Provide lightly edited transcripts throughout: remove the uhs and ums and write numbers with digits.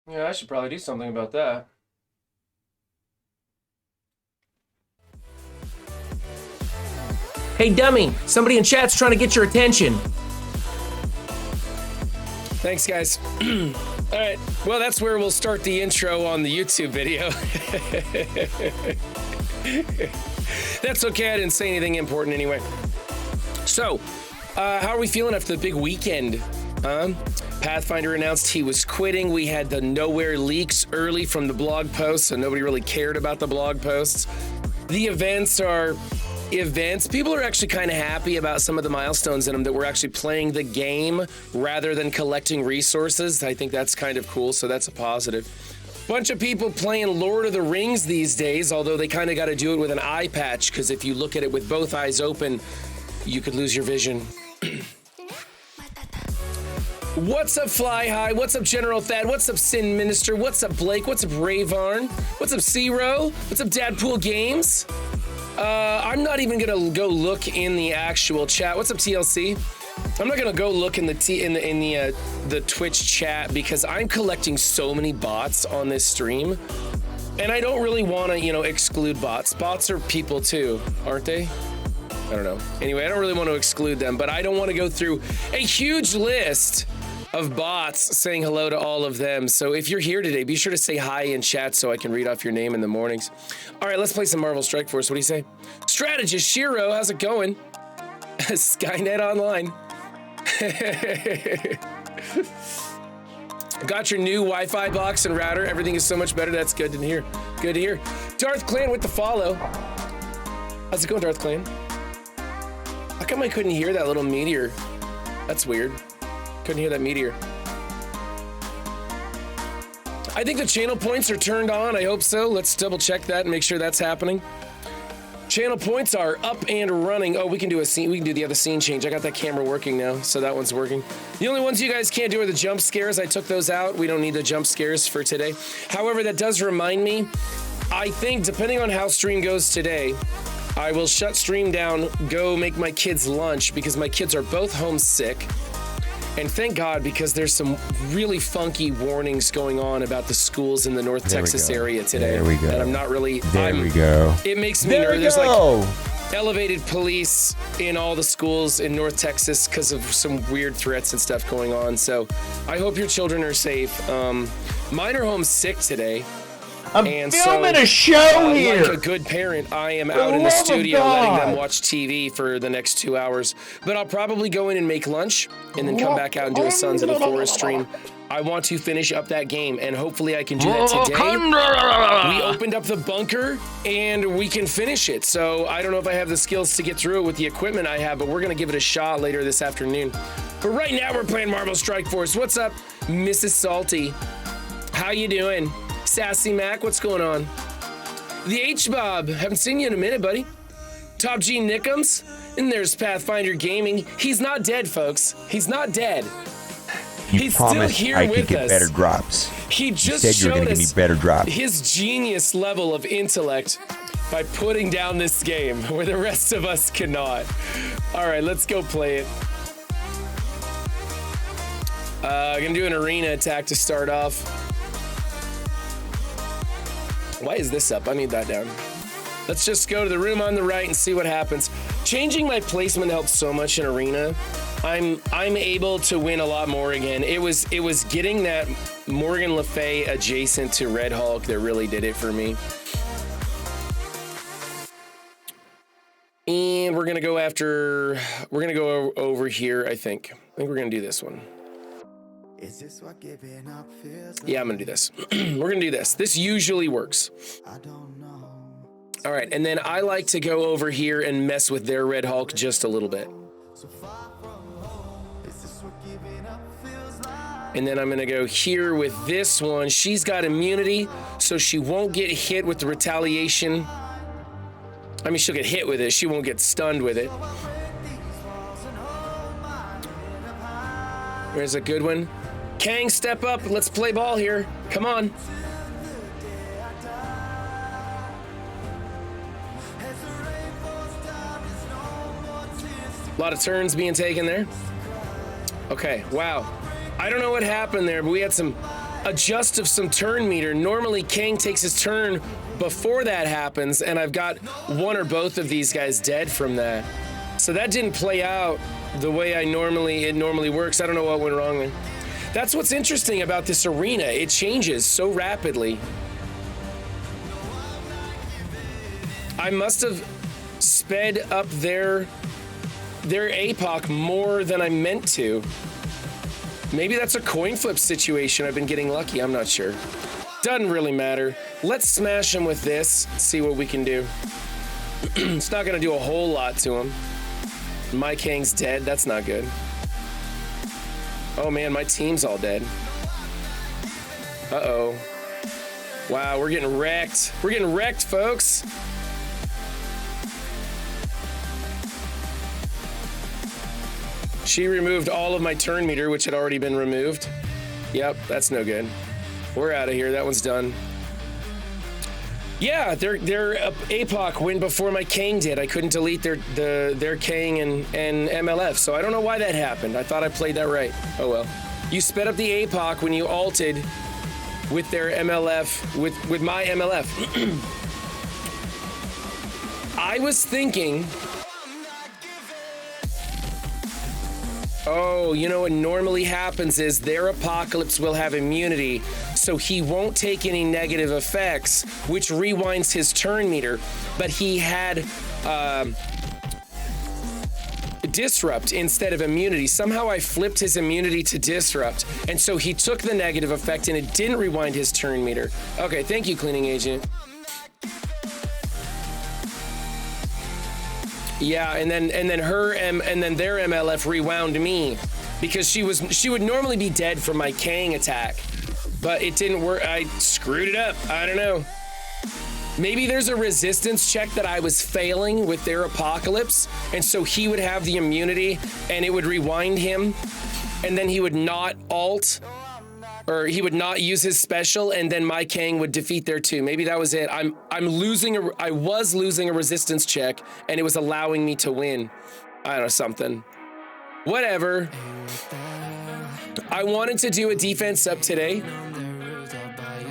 Yeah, I should probably do something about that. Hey, dummy! Somebody in chat's trying to get your attention. Thanks, guys. All right. Well, that's where we'll start the intro on the YouTube video. That's okay. I didn't say anything important anyway. So, how are we feeling after the big weekend? Pathfinder announced he was quitting. We had the Knowhere leaks early from the blog posts, so nobody really cared about the blog posts. The events are events. People are actually kind of happy about some of the milestones in them, that we're actually playing the game rather than collecting resources. I think that's kind of cool, so that's a positive. Bunch of people playing Lord of the Rings these days, although they kind of got to do it with an eye patch, because if you look at it with both eyes open, you could lose your vision. What's up, Fly High? What's up, General Thad? What's up, Sin Minister? What's up, Blake? What's up, Rayvarn? What's up, Zero? What's up, Dadpool Games? I'm not even gonna go look in the actual chat. What's up, TLC? I'm not gonna go look in the Twitch chat because I'm collecting so many bots on this stream, and I don't really want to, exclude bots. Bots are people too, aren't they? I don't know. Anyway, I don't really want to exclude them, but I don't want to go through a huge list of bots saying hello to all of them. So if you're here today, be sure to say hi in chat so I can read off your name in the mornings. All right, let's play some Marvel Strike Force. What do you say? Strategist Shiro, how's it going? Skynet Online. Got your new Wi-Fi box and router. Everything is so much better. That's good to hear. Good to hear. Darth Clan with the follow. How's it going, Darth Clan? How come I couldn't hear that little meteor? That's weird. Couldn't hear that meteor. I think the channel points are turned on. I hope so. Let's double check that and make sure that's happening. Channel points are up and running. Oh, we can do a scene. We can do the other scene change. I got that camera working now, so that one's working. The only ones you guys can't do are the jump scares. I took those out. We don't need the jump scares for today. However, that does remind me, I think depending on how stream goes today, I will shut stream down, go make my kids lunch because my kids are both homesick. And thank God, because there's some really funky warnings going on about the schools in the North Texas area today. There we go. And I'm not really... We go. It makes me nervous. There's like elevated police in all the schools in North Texas because of some weird threats and stuff going on. So I hope your children are safe. Mine are homesick today. I'm filming a show here. Like a good parent, I am out in the studio letting them watch TV for the next 2 hours. But I'll probably go in and make lunch and then come back out and do a Sons of the Forest stream. I want to finish up that game, and hopefully I can do that today. We opened up the bunker, and we can finish it. So I don't know if I have the skills to get through it with the equipment I have, but we're going to give it a shot later this afternoon. But right now we're playing Marvel Strike Force. What's up, Mrs. Salty? How you doing? Sassy Mac, what's going on? The H-Bob, haven't seen you in a minute, buddy. Top G Nickums, and there's Pathfinder Gaming. He's not dead, folks. He's not dead. He's still here with us. I could get better drops. He just said you were showed gonna give me us better drops. his genius level of intellect by putting down this game where the rest of us cannot. All right, let's go play it. I'm gonna do an arena attack to start off. Why is this up? I need that down. Let's just go to the room on the right and see what happens. Changing my placement helps so much in arena. I'm able to win a lot more again. It was getting that Morgan Le Fay adjacent to Red Hulk that really did it for me. And we're gonna go over here, I think. I think we're gonna do this one. Is this what giving up feels like? Yeah, I'm gonna do this. We're gonna do this. This usually works. I don't know. All right, and then I like to go over here and mess with their Red Hulk just a little bit. And then I'm gonna go here with this one. She's got immunity, so she won't get hit with the retaliation. I mean, she'll get hit with it. She won't get stunned with it. There's a good one. Kang, step up. Let's play ball here. Come on. A lot of turns being taken there. Okay, wow. I don't know what happened there, but we had some adjust of some turn meter. Normally, Kang takes his turn before that happens, and I've got one or both of these guys dead from that. So that didn't play out the way it normally works. I don't know what went wrong there. That's what's interesting about this arena. It changes so rapidly. I must have sped up their APOC more than I meant to. Maybe that's a coin flip situation. I've been getting lucky. I'm not sure. Doesn't really matter. Let's smash him with this. See what we can do. It's not gonna do a whole lot to him. My Kang's dead. That's not good. Oh man, my team's all dead. Uh-oh. Wow, we're getting wrecked. We're getting wrecked, folks. She removed all of my turn meter, which had already been removed. Yep, that's no good. We're out of here. That one's done. Yeah, their APOC went before my Kang did. I couldn't delete their Kang and MLF, so I don't know why that happened. I thought I played that right. Oh well. You sped up the APOC when you ulted with their MLF, with my MLF. I was thinking, oh, you know what normally happens is their Apocalypse will have immunity, so he won't take any negative effects, which rewinds his turn meter. But he had Disrupt instead of immunity. Somehow I flipped his immunity to Disrupt, and so he took the negative effect and it didn't rewind his turn meter. Okay, thank you, cleaning agent. Yeah, and then their MLF rewound me because she would normally be dead from my Kang attack, but it didn't work. I screwed it up. I don't know. Maybe there's a resistance check that I was failing with their Apocalypse, and so he would have the immunity and it would rewind him, and then he would not ult, or he would not use his special, and then my Kang would defeat there too. Maybe that was it. I was losing a resistance check, and it was allowing me to win. I don't know, something. Whatever. I wanted to do a defense up today.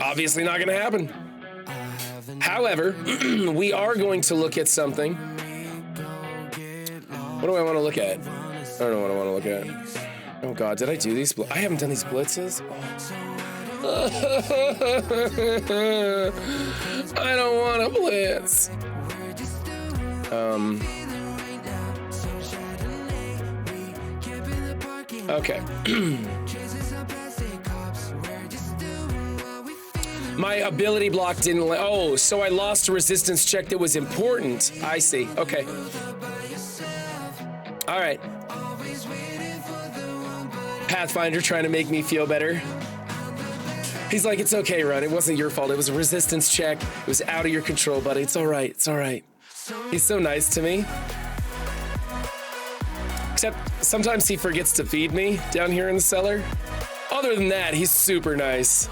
Obviously not gonna happen. However, we are going to look at something. What do I want to look at? I don't know what I want to look at. Oh God, did I do these? I haven't done these blitzes. Oh. I don't want to blitz. Okay. My ability block didn't oh, so I lost a resistance check that was important. I see. Okay. All right. Pathfinder trying to make me feel better. He's like, it's okay, Ron. It wasn't your fault. It was a resistance check. It was out of your control, buddy. It's all right. It's all right. He's so nice to me. Except sometimes he forgets to feed me down here in the cellar. Other than that, he's super nice.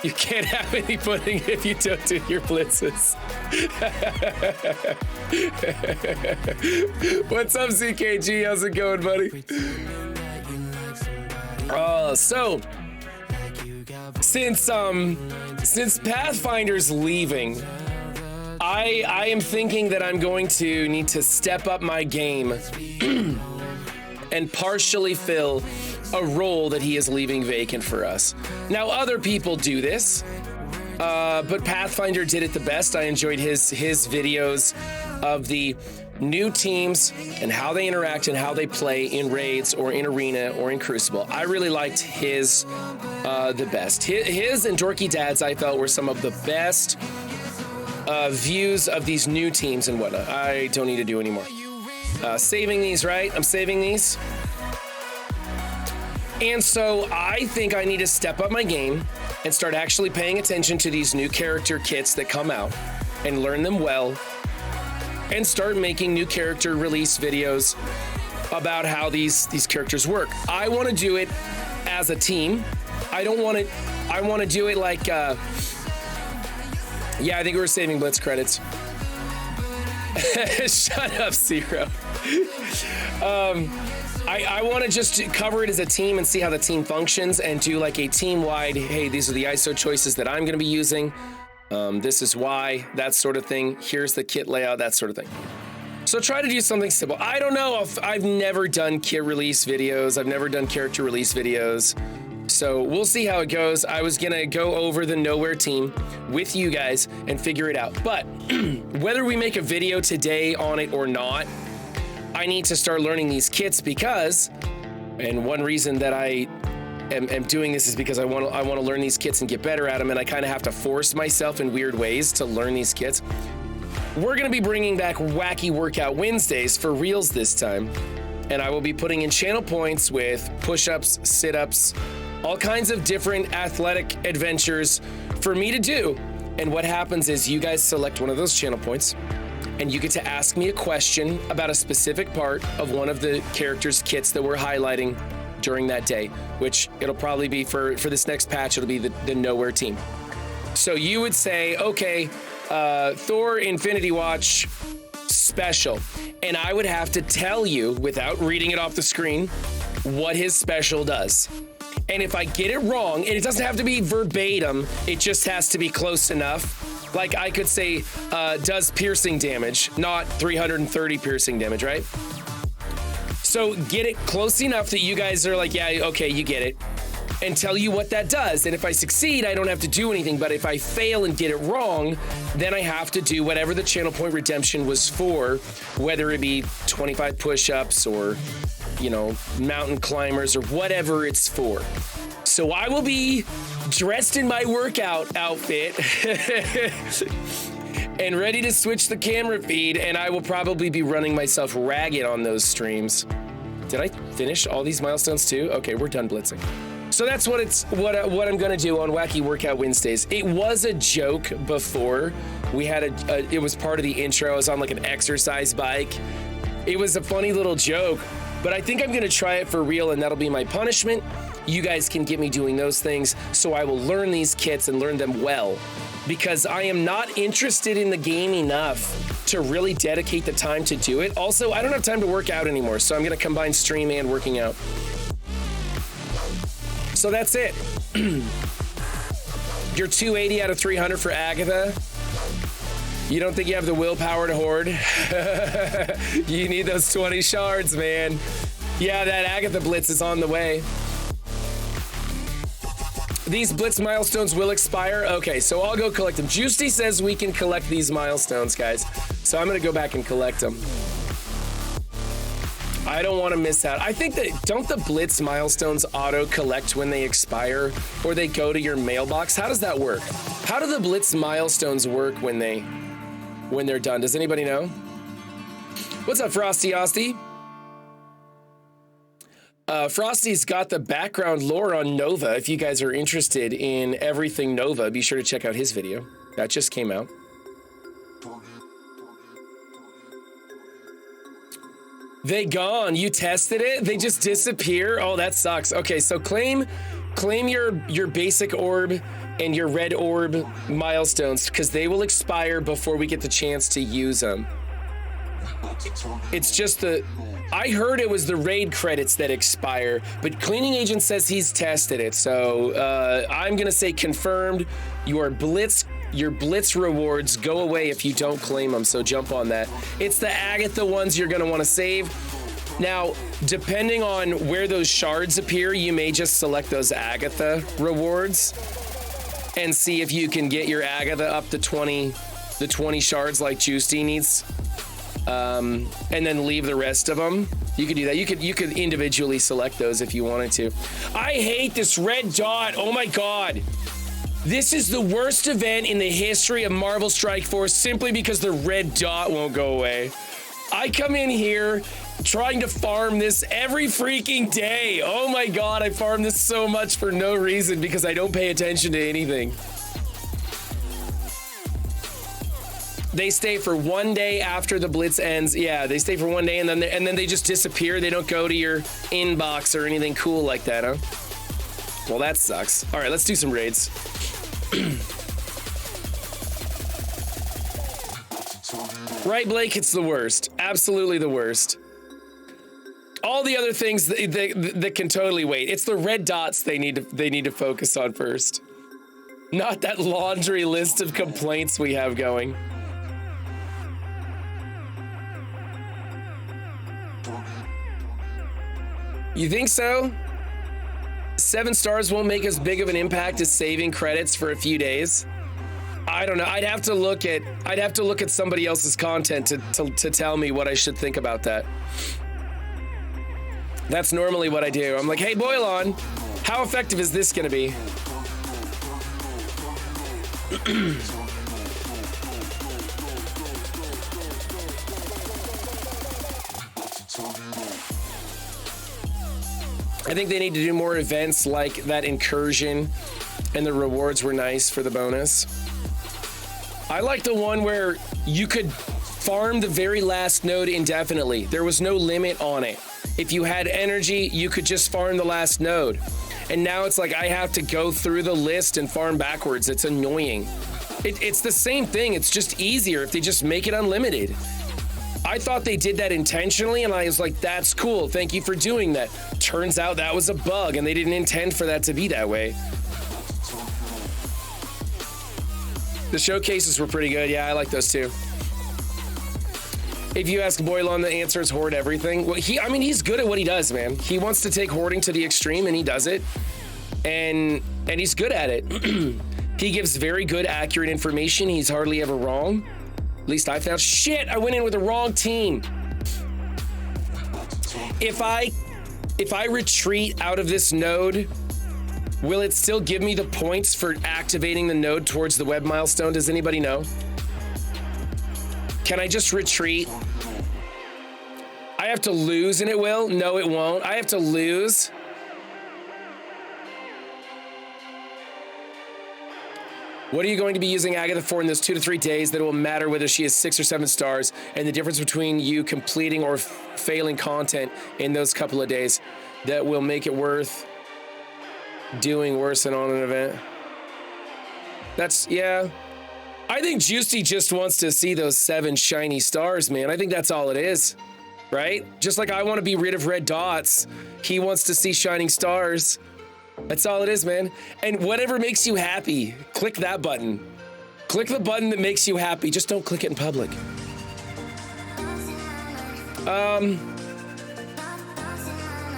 You can't have any pudding if you don't do your blitzes. What's up, CKG? How's it going, buddy? So since Pathfinder's leaving, I am thinking that I'm going to need to step up my game and partially fill a role that he is leaving vacant for us. Now, other people do this, but Pathfinder did it the best. I enjoyed his videos of the new teams and how they interact and how they play in raids or in arena or in Crucible. I really liked his the best. His and Dorky Dad's, I felt, were some of the best views of these new teams and whatnot. I don't need to do anymore. Saving these, right? I'm saving these. And so I think I need to step up my game and start actually paying attention to these new character kits that come out and learn them well and start making new character release videos about how these characters work. I want to do it as a team. I want to do it like, yeah, I think we were saving Blitz credits. Shut up, Zero. I want to just cover it as a team and see how the team functions and do like a team-wide, hey, these are the ISO choices that I'm going to be using. This is why, that sort of thing. Here's the kit layout, that sort of thing. So try to do something simple. I don't know if I've never done kit release videos. I've never done character release videos. So we'll see how it goes. I was gonna go over the Knowhere team with you guys and figure it out. But whether we make a video today on it or not, I need to start learning these kits because, and one reason that I am doing this is because I want to learn these kits and get better at them, and I kind of have to force myself in weird ways to learn these kits. We're gonna be bringing back Wacky Workout Wednesdays for reals this time, and I will be putting in channel points with push-ups, sit-ups, all kinds of different athletic adventures for me to do. And what happens is you guys select one of those channel points and you get to ask me a question about a specific part of one of the characters' kits that we're highlighting during that day, which it'll probably be for this next patch, it'll be the Knowhere team. So you would say, okay, Thor Infinity Watch special. And I would have to tell you, without reading it off the screen, what his special does. And if I get it wrong, and it doesn't have to be verbatim, it just has to be close enough. Like I could say, does piercing damage, not 330 piercing damage, right? So get it close enough that you guys are like, yeah, okay, you get it. And tell you what that does. And if I succeed, I don't have to do anything. But if I fail and get it wrong, then I have to do whatever the channel point redemption was for, whether it be 25 push-ups or, you know, mountain climbers or whatever it's for. So I will be dressed in my workout outfit and ready to switch the camera feed, and I will probably be running myself ragged on those streams. Did I finish all these milestones too? Okay, we're done blitzing. So that's what I'm gonna do on Wacky Workout Wednesdays. It was a joke before. We had it was part of the intro. I was on like an exercise bike. It was a funny little joke, but I think I'm gonna try it for real, and that'll be my punishment. You guys can get me doing those things, so I will learn these kits and learn them well, because I am not interested in the game enough to really dedicate the time to do it. Also, I don't have time to work out anymore, so I'm gonna combine stream and working out. So that's it. You're 280 out of 300 for Agatha. You don't think you have the willpower to hoard? You need those 20 shards, man. Yeah, that Agatha Blitz is on the way. These Blitz milestones will expire. Okay, so I'll go collect them. Juicy says we can collect these milestones, guys. So I'm gonna go back and collect them. I don't want to miss out. I think that, don't the Blitz milestones auto collect when they expire, or they go to your mailbox? How does that work? How do the Blitz milestones work when they're done? Does anybody know? What's up, Frosty Osty? Frosty's got the background lore on Nova. If you guys are interested in everything Nova, be sure to check out his video. That just came out. They gone. You tested it? They just disappear? Oh, that sucks. Okay, so claim your basic orb and your red orb milestones, because they will expire before we get the chance to use them. It's just I heard it was the raid credits that expire, but Cleaning Agent says he's tested it. So I'm gonna say confirmed. Your Blitz rewards go away if you don't claim them, so jump on that. It's the Agatha ones you're gonna wanna save. Now, depending on where those shards appear, you may just select those Agatha rewards and see if you can get your Agatha up to the 20 shards like Juicy needs. And then leave the rest of them. You could do that. You could individually select those if you wanted to. I hate this red dot. Oh my God. This is the worst event in the history of Marvel Strike Force simply because the red dot won't go away. I come in here trying to farm this every freaking day. Oh my God, I farm this so much for no reason because I don't pay attention to anything. They stay for 1 day after the Blitz ends. Yeah, they stay for 1 day and then they just disappear. They don't go to your inbox or anything cool like that, huh? Well, that sucks. All right, let's do some raids. Right, Blake? It's the worst. Absolutely the worst. All the other things that can totally wait. It's the red dots they need to focus on first. Not that laundry list of complaints we have going. You think so? 7 stars won't make as big of an impact as saving credits for a few days. I don't know. I'd have to look at somebody else's content to tell me what I should think about that. That's normally what I do. I'm like, hey, Boilon, how effective is this going to be? I think they need to do more events like that incursion, and the rewards were nice for the bonus. I like the one where you could farm the very last node indefinitely. There was no limit on it. If you had energy, you could just farm the last node. And now it's like I have to go through the list and farm backwards. It's annoying. It's the same thing. It's just easier if they just make it unlimited. I thought they did that intentionally, and I was like, that's cool. Thank you for doing that. Turns out that was a bug, and they didn't intend for that to be that way. The showcases were pretty good. Yeah, I like those too. If you ask Boilon, the answer is hoard everything. Well, he's good at what he does, man. He wants to take hoarding to the extreme, and he does it. And he's good at it. He gives very good, accurate information. He's hardly ever wrong. At least I found. Shit, I went in with the wrong team. If I retreat out of this node, will it still give me the points for activating the node towards the web milestone? Does anybody know? Can I just retreat? I have to lose and it will? No, it won't. I have to lose. What are you going to be using Agatha for in those 2 to 3 days that it will matter whether she has 6 or 7 stars, and the difference between you completing or failing content in those couple of days that will make it worth doing worse than on an event? Yeah. I think Juicy just wants to see those 7 shiny stars, man. I think that's all it is, right? Just like I want to be rid of red dots, he wants to see shining stars. That's all it is, man. And whatever makes you happy, click that button. Click the button that makes you happy. Just don't click it in public.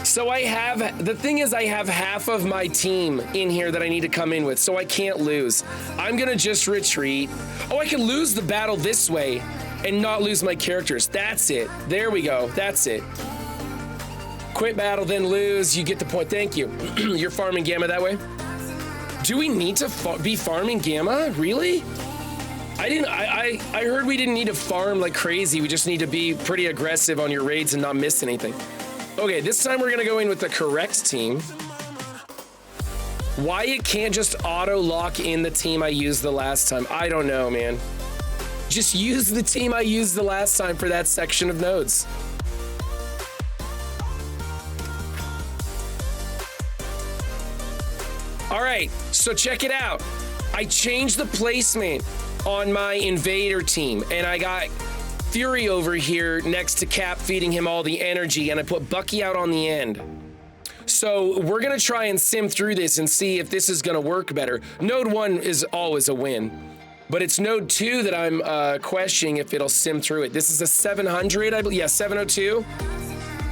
So the thing is I have half of my team in here that I need to come in with, so I can't lose. I'm gonna just retreat. Oh, I can lose the battle this way and not lose my characters. That's it. There we go. That's it. Quit battle, then lose. You get the point. Thank you. You're farming Gamma that way? Do we need to be farming Gamma? Really? I heard we didn't need to farm like crazy. We just need to be pretty aggressive on your raids and not miss anything. Okay, this time we're gonna go in with the correct team. Why it can't just auto lock in the team I used the last time, I don't know, man. Just use the team I used the last time for that section of nodes. All right, so check it out. I changed the placement on my invader team, and I got Fury over here next to Cap feeding him all the energy, and I put Bucky out on the end. So we're gonna try and sim through this and see if this is gonna work better. Node 1 is always a win, but it's node 2 that I'm questioning if it'll sim through it. This is a 700, I believe, yeah, 702.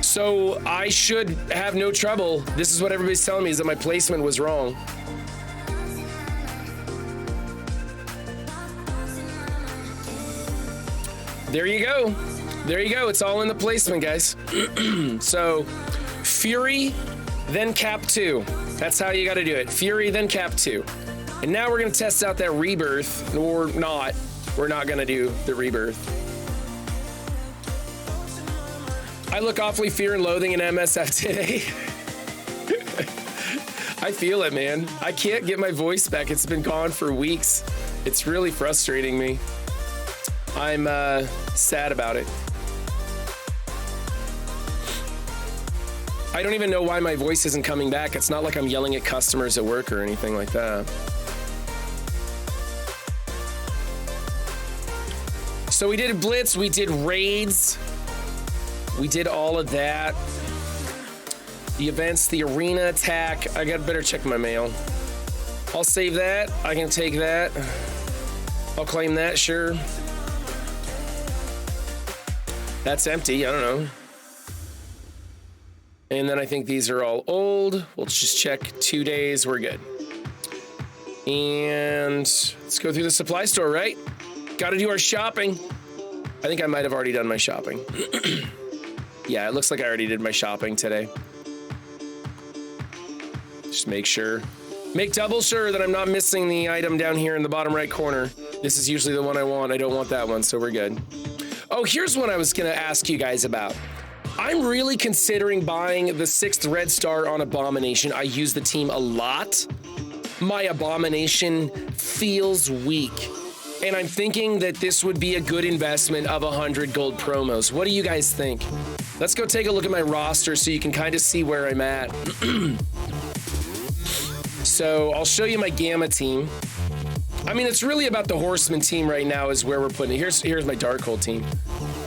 So I should have no trouble. This is what everybody's telling me, is that my placement was wrong. There you go. There you go. It's all in the placement, guys. So Fury, then Cap 2. That's how you got to do it. Fury, then Cap 2. And now we're going to test out that rebirth, or not. We're not going to do the rebirth. I look awfully fear and loathing in MSF today. I feel it, man. I can't get my voice back. It's been gone for weeks. It's really frustrating me. I'm sad about it. I don't even know why my voice isn't coming back. It's not like I'm yelling at customers at work or anything like that. So we did a blitz, we did raids, we did all of that. The events, the arena attack. I better check my mail. I'll save that. I can take that. I'll claim that, sure. That's empty, I don't know. And then I think these are all old. We'll just check 2 days, we're good. And let's go through the supply store, right? Gotta do our shopping. I think I might have already done my shopping. Yeah, it looks like I already did my shopping today. Just make sure. Make double sure that I'm not missing the item down here in the bottom right corner. This is usually the one I want. I don't want that one, so we're good. Oh, here's what I was gonna ask you guys about. I'm really considering buying the 6th red star on Abomination. I use the team a lot. My Abomination feels weak. And I'm thinking that this would be a good investment of 100 gold promos. What do you guys think? Let's go take a look at my roster so you can kind of see where I'm at. So I'll show you my Gamma team. I mean, it's really about the Horseman team right now is where we're putting it. Here's my Darkhold team.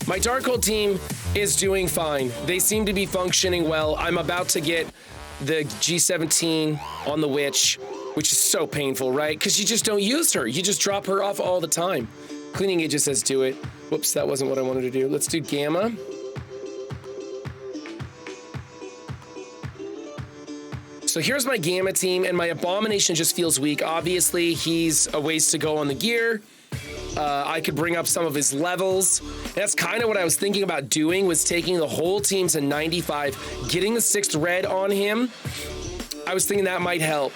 My Darkhold team is doing fine. They seem to be functioning well. I'm about to get the G17 on the Witch, which is so painful, right? Because you just don't use her. You just drop her off all the time. Cleaning Agent says do it. Whoops, that wasn't what I wanted to do. Let's do Gamma. So here's my Gamma team, and my Abomination just feels weak. Obviously, he's a ways to go on the gear. I could bring up some of his levels. That's kind of what I was thinking about doing, was taking the whole team to 95, getting the 6th red on him. I was thinking that might help.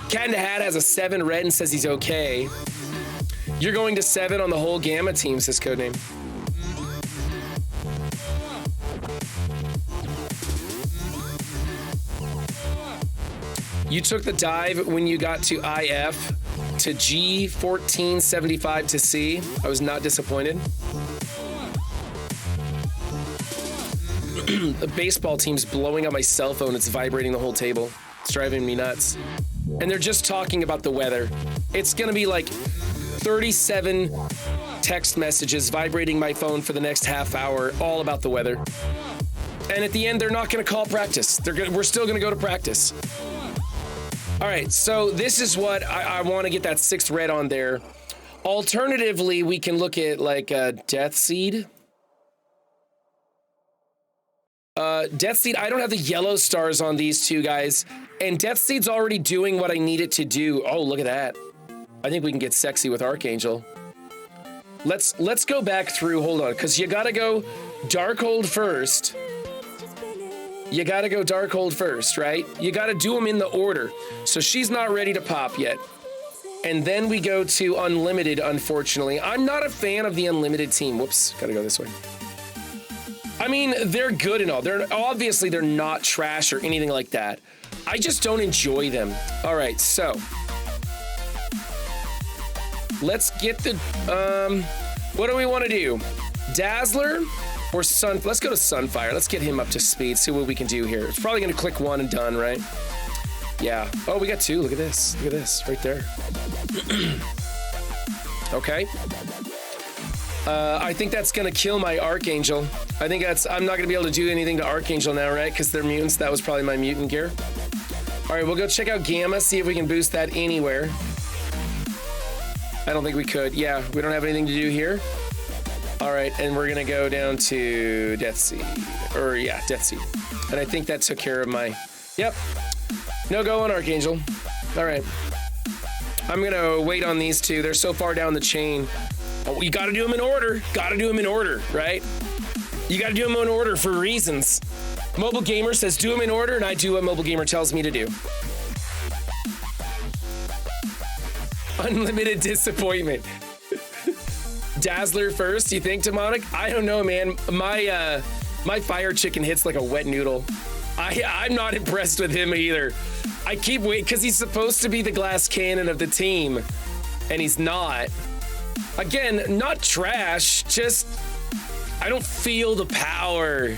Cat in the Hat has a 7 red and says he's okay. You're going to 7 on the whole Gamma team, says Codename. You took the dive when you got to IF to G1475 to C. I was not disappointed. The baseball team's blowing up my cell phone. It's vibrating the whole table. It's driving me nuts. And they're just talking about the weather. It's gonna be like 37 text messages vibrating my phone for the next half hour, all about the weather. And at the end, they're not gonna call practice. We're still gonna go to practice. All right, so this is what I want to get that 6th red on there. Alternatively, we can look at like Death Seed. Death Seed, I don't have the yellow stars on these two guys. And Death Seed's already doing what I need it to do. Oh, look at that. I think we can get sexy with Archangel. Let's go back through, hold on, because you gotta go Darkhold first. You gotta go Darkhold first, right? You gotta do them in the order. So she's not ready to pop yet. And then we go to Unlimited, unfortunately. I'm not a fan of the Unlimited team. Whoops, gotta go this way. I mean, they're good and all. Obviously they're not trash or anything like that. I just don't enjoy them. All right, so. Let's get the, what do we wanna do? Dazzler? Or Sun, let's go to Sunfire. Let's get him up to speed, see what we can do here. It's probably gonna click 1 and done, right? Yeah. Oh, we got 2, look at this. Look at this, right there. Okay. I think that's gonna kill my Archangel. I think I'm not gonna be able to do anything to Archangel now, right? Because they're mutants, that was probably my mutant gear. All right, we'll go check out Gamma, see if we can boost that anywhere. I don't think we could. Yeah, we don't have anything to do here. All right, and we're gonna go down to Death Seed, or yeah, Death Seed. And I think that took care of my, yep. No go on Archangel. All right. I'm gonna wait on these two. They're so far down the chain. Oh, you gotta do them in order. Gotta do them in order, right? You gotta do them in order for reasons. Mobile Gamer says do them in order, and I do what Mobile Gamer tells me to do. Unlimited disappointment. Dazzler first, you think, Demonic? I don't know, man. My fire chicken hits like a wet noodle. I'm not impressed with him either. I keep waiting, because he's supposed to be the glass cannon of the team, and he's not. Again, not trash, just I don't feel the power.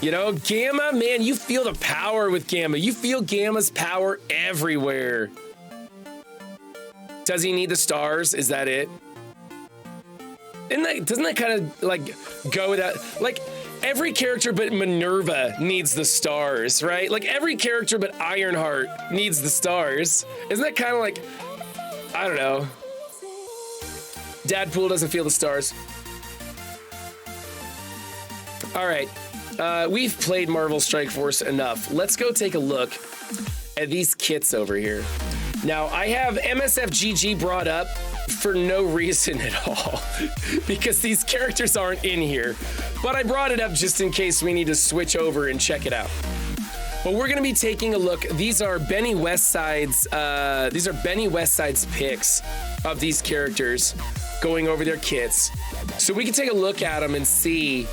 You know, Gamma, man, you feel the power with Gamma. You feel Gamma's power everywhere. Does he need the stars? Is that it? Doesn't that kind of like go without, like every character but Minerva needs the stars, right? Like every character but Ironheart needs the stars. Isn't that kind of like, I don't know. Dadpool doesn't feel the stars. All right, we've played Marvel Strike Force enough. Let's go take a look at these kits over here. Now, I have MSF GG brought up for no reason at all because these characters aren't in here. But I brought it up just in case we need to switch over and check it out. But we're gonna be taking a look. These are Benny Westside's picks of these characters going over their kits. So we can take a look at them and see.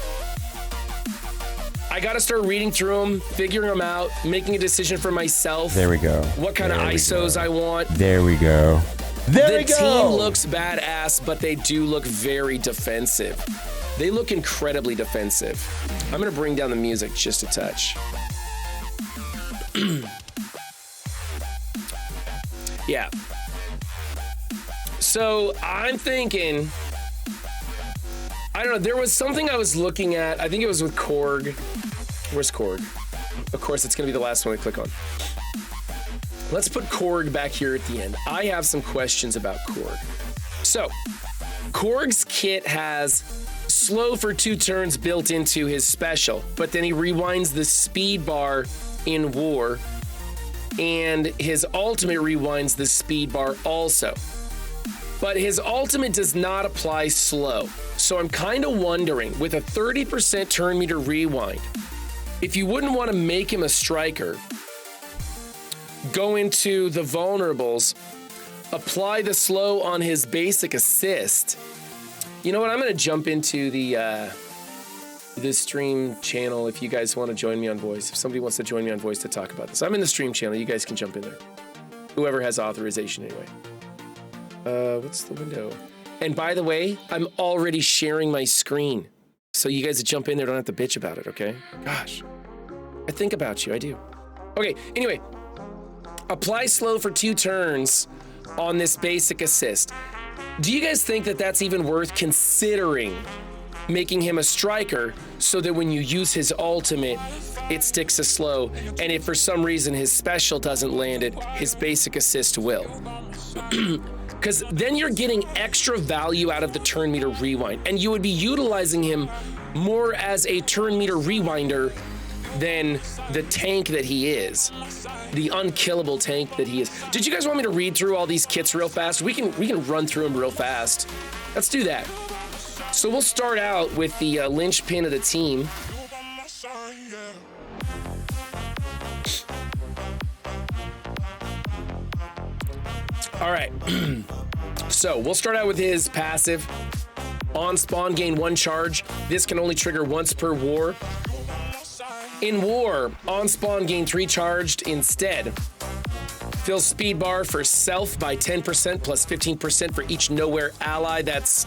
I gotta start reading through them, figuring them out, making a decision for myself. There we go. What kind of ISOs I want. There we go. There we go. The team looks badass, but they do look very defensive. They look incredibly defensive. I'm gonna bring down the music just a touch. Yeah. So I'm thinking, I don't know, there was something I was looking at. I think it was with Korg. Where's Korg? Of course, it's gonna be the last one I click on. Let's put Korg back here at the end. I have some questions about Korg. So, Korg's kit has slow for 2 turns built into his special, but then he rewinds the speed bar in War, and his ultimate rewinds the speed bar also. But his ultimate does not apply slow. So I'm kind of wondering, with a 30% turn meter rewind, if you wouldn't want to make him a striker, go into the vulnerables, apply the slow on his basic assist. You know what? I'm going to jump into the stream channel if you guys want to join me on voice. If somebody wants to join me on voice to talk about this, I'm in the stream channel. You guys can jump in there. Whoever has authorization anyway. What's the window? And by the way, I'm already sharing my screen. So you guys that jump in there don't have to bitch about it, okay? Gosh, I think about you, I do. Okay, anyway, apply slow for 2 turns on this basic assist. Do you guys think that that's even worth considering making him a striker so that when you use his ultimate, it sticks to slow, and if for some reason his special doesn't land it, his basic assist will? Because then you're getting extra value out of the turn meter rewind, and you would be utilizing him more as a turn meter rewinder than the tank that he is, the unkillable tank that he is. Did you guys want me to read through all these kits real fast? We can run through them real fast. Let's do that. So we'll start out with the linchpin of the team. All right, so we'll start out with his passive. On spawn, gain 1 charge. This can only trigger once per war. In War, on spawn, gain 3 charged instead. Fills speed bar for self by 10% plus 15% for each Knowhere ally. That's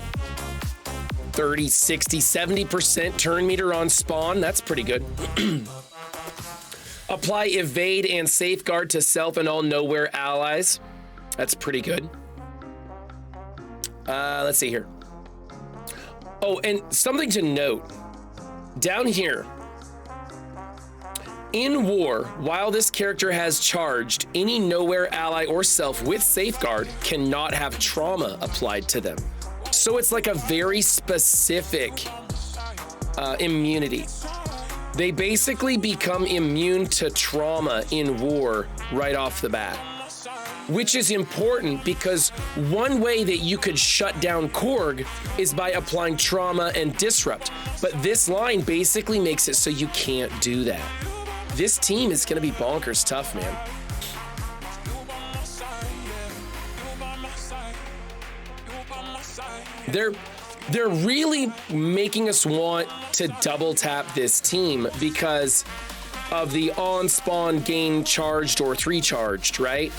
30, 60, 70% turn meter on spawn. That's pretty good. Apply evade and safeguard to self and all Knowhere allies. That's pretty good. Let's see here. Oh, and something to note. Down here, in War, while this character has charged, any Knowhere ally or self with safeguard cannot have trauma applied to them. So it's like a very specific immunity. They basically become immune to trauma in War right off the bat, which is important because one way that you could shut down Korg is by applying trauma and disrupt. But this line basically makes it so you can't do that. This team is gonna be bonkers tough, man. They're really making us want to double tap this team because of the on spawn gain charged or 3 charged, right?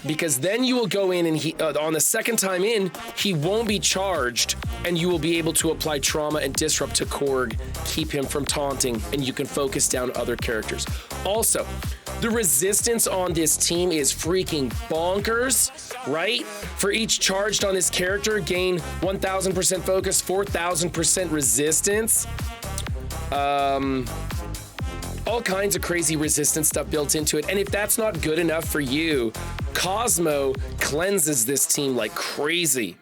Because then you will go in and he on the second time in, he won't be charged and you will be able to apply trauma and disrupt to Korg, keep him from taunting, and you can focus down other characters. Also, The resistance on this team is freaking bonkers, right? For each charged on this character, gain 1,000% focus, 4,000% resistance. All kinds of crazy resistance stuff built into it. And if that's not good enough for you, Cosmo cleanses this team like crazy.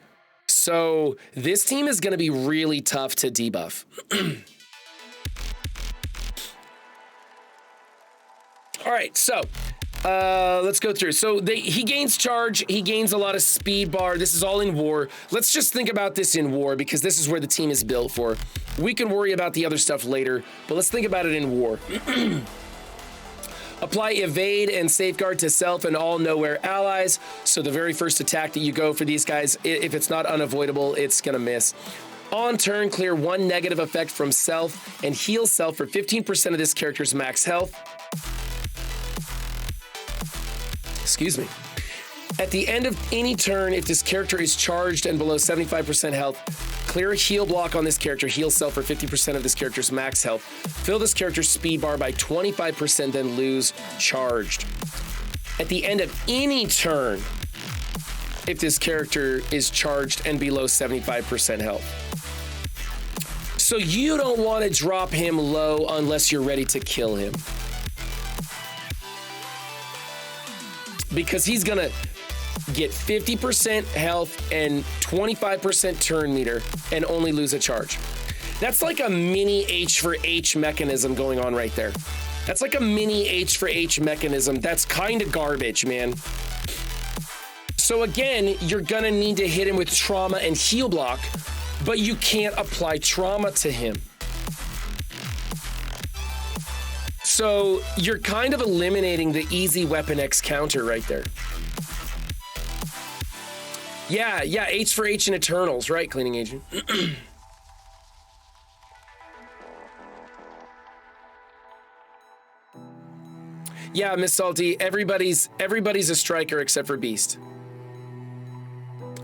So this team is going to be really tough to debuff. All right, so let's go through. So he gains charge, he gains a lot of speed bar. This is all in war. Let's just think about this in war because this is where the team is built for. We can worry about the other stuff later, but let's think about it in war. Apply evade and safeguard to self and all Knowhere allies. So the very first attack that you go for these guys, if it's not unavoidable, it's gonna miss. On turn, clear one negative effect from self and heal self for 15% of this character's max health. Excuse me. At the end of any turn, if this character is charged and below 75% health, clear a heal block on this character, heal self for 50% of this character's max health. Fill this character's speed bar by 25%, then lose charged. At the end of any turn, if this character is charged and below 75% health. So you don't want to drop him low unless you're ready to kill him. Because he's gonna get 50% health and 25% turn meter and only lose a charge. That's like a mini H for H mechanism going on right there. That's like a mini H for H mechanism. That's kind of garbage, man. So again, you're gonna need to hit him with trauma and heal block, but you can't apply trauma to him. So you're kind of eliminating the easy Weapon X counter right there. Yeah, H for H in Eternals, right, Cleaning Agent? Yeah, Miss Salty, everybody's a striker except for Beast.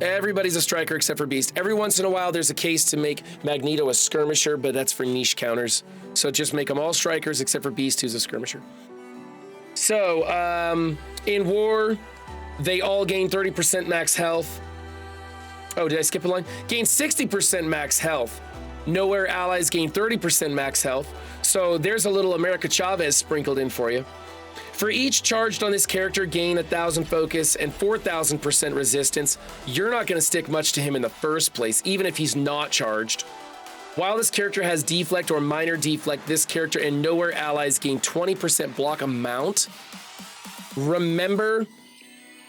Everybody's a striker except for Beast. Every once in a while, there's a case to make Magneto a skirmisher, but that's for niche counters. So just make them all strikers except for Beast, who's a skirmisher. So, in war, they all gain 30% max health. Oh, did I skip a line? Gain 60% max health. Knowhere allies gain 30% max health. So there's a little America Chavez sprinkled in for you. For each charged on this character, gain 1,000 focus and 4,000% resistance. You're not going to stick much to him in the first place, even if he's not charged. While this character has deflect or minor deflect, this character and Knowhere allies gain 20% block amount. Remember,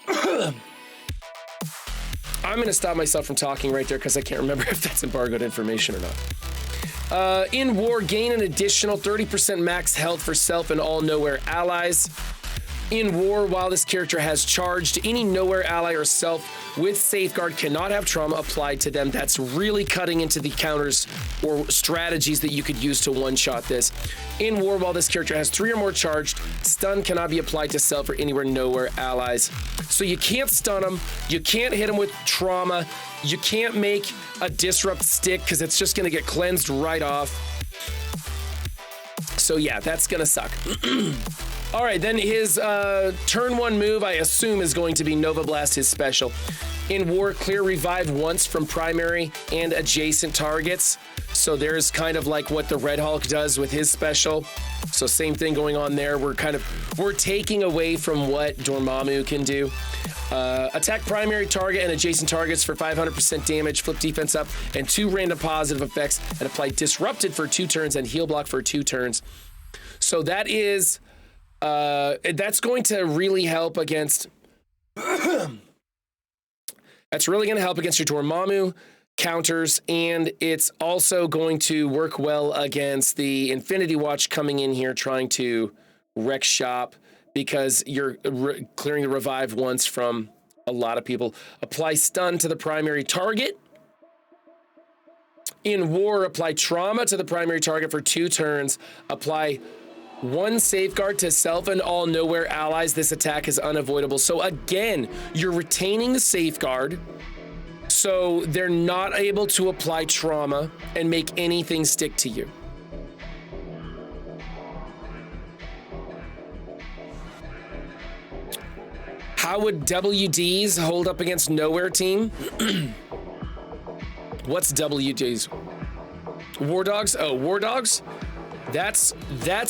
I'm going to stop myself from talking right there because I can't remember if that's embargoed information or not. In war, gain an additional 30% max health for self and all Knowhere allies. In war, while this character has charged, any Knowhere ally or self with safeguard cannot have trauma applied to them. That's really cutting into the counters or strategies that you could use to one-shot this. In war, while this character has 3 or more charged, stun cannot be applied to self or anywhere Knowhere allies. So you can't stun them, you can't hit them with trauma, you can't make a disrupt stick because it's just gonna get cleansed right off. So yeah, that's gonna suck. All right, then his turn 1 move, I assume, is going to be Nova Blast, his special. In war, clear revive once from primary and adjacent targets. So there's kind of like what the Red Hulk does with his special. So same thing going on there. We're taking away from what Dormammu can do. Attack primary target and adjacent targets for 500% damage, flip defense up, and 2 random positive effects, and apply disrupted for 2 turns and heal block for 2 turns. So that is... that's going to really help against... That's really going to help against your Dormammu counters, and it's also going to work well against the Infinity Watch coming in here trying to wreck shop because you're clearing the revive once from a lot of people. Apply stun to the primary target. In war, apply trauma to the primary target for 2 turns. Apply 1 safeguard to self and all Knowhere allies. This attack is unavoidable. So again, you're retaining the safeguard, so they're not able to apply trauma and make anything stick to you. How would WDs hold up against Knowhere team? What's WDs? War Dogs? Oh, War Dogs? That's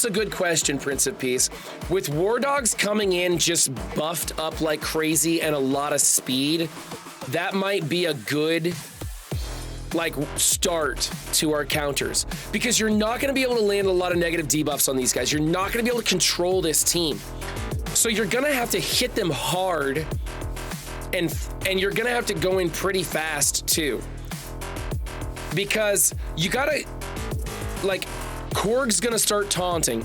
a good question, Prince of Peace. With War Dogs coming in just buffed up like crazy and a lot of speed, that might be a good start to our counters, because you're not going to be able to land a lot of negative debuffs on these guys. You're not going to be able to control this team. So you're going to have to hit them hard, and you're going to have to go in pretty fast too. Because you got to, Korg's going to start taunting.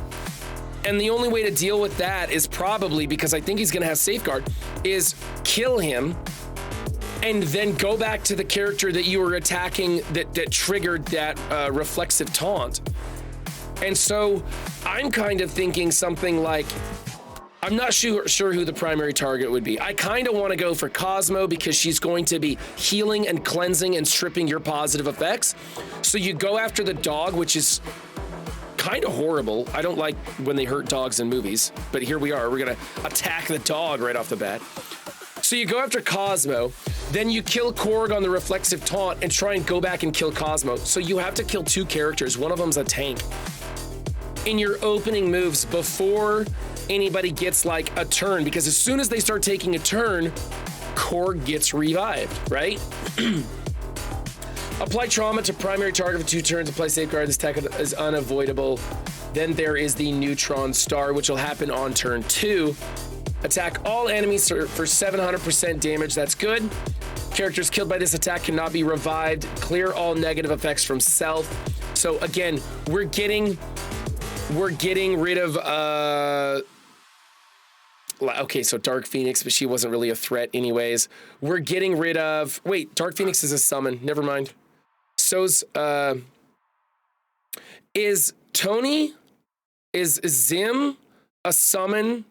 And the only way to deal with that is probably, because I think he's going to have Safeguard, is kill him and then go back to the character that you were attacking that triggered that reflexive taunt. And so I'm kind of thinking something like, I'm not sure who the primary target would be. I kind of want to go for Cosmo because she's going to be healing and cleansing and stripping your positive effects. So you go after the dog, which is kind of horrible. I don't like when they hurt dogs in movies, but here we are. We're going to attack the dog right off the bat. So you go after Cosmo, then you kill Korg on the reflexive taunt and try and go back and kill Cosmo. So you have to kill two characters. One of them's a tank. In your opening moves before anybody gets a turn, because as soon as they start taking a turn, Korg gets revived, right? Apply trauma to primary target for 2 turns. Apply safeguard. This attack is unavoidable. Then there is the neutron star, which will happen on turn 2. Attack all enemies for 700% damage. That's good. Characters killed by this attack cannot be revived. Clear all negative effects from self. So again, we're getting rid of okay, so Dark Phoenix, but she wasn't really a threat anyways. We're getting rid of, wait, Dark Phoenix is a summon. Never mind. So's is Zim a summon?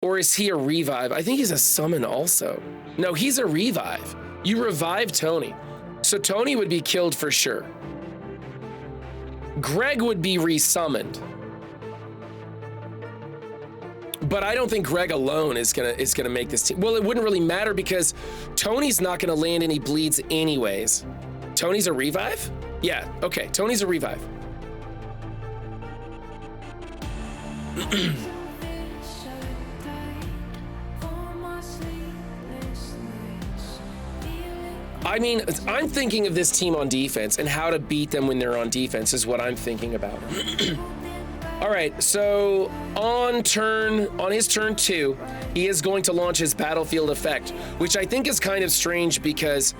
Or is he a revive? I think he's a summon also. No, he's a revive. You revive Tony. So Tony would be killed for sure. Greg would be resummoned. But I don't think Greg alone is gonna make this team. Well, it wouldn't really matter because Tony's not gonna land any bleeds anyways. Tony's a revive? Yeah, okay, Tony's a revive. I mean, I'm thinking of this team on defense and how to beat them when they're on defense is what I'm thinking about. All right, so on his turn 2, he is going to launch his battlefield effect, which I think is kind of strange because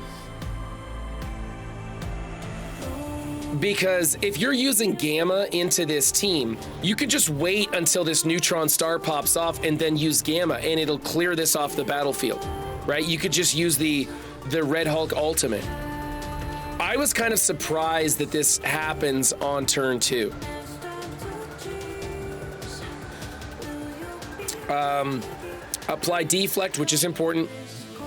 if you're using Gamma into this team, you could just wait until this neutron star pops off and then use Gamma and it'll clear this off the battlefield, right? You could just use the Red Hulk ultimate. I was kind of surprised that this happens on turn 2. Apply deflect, which is important,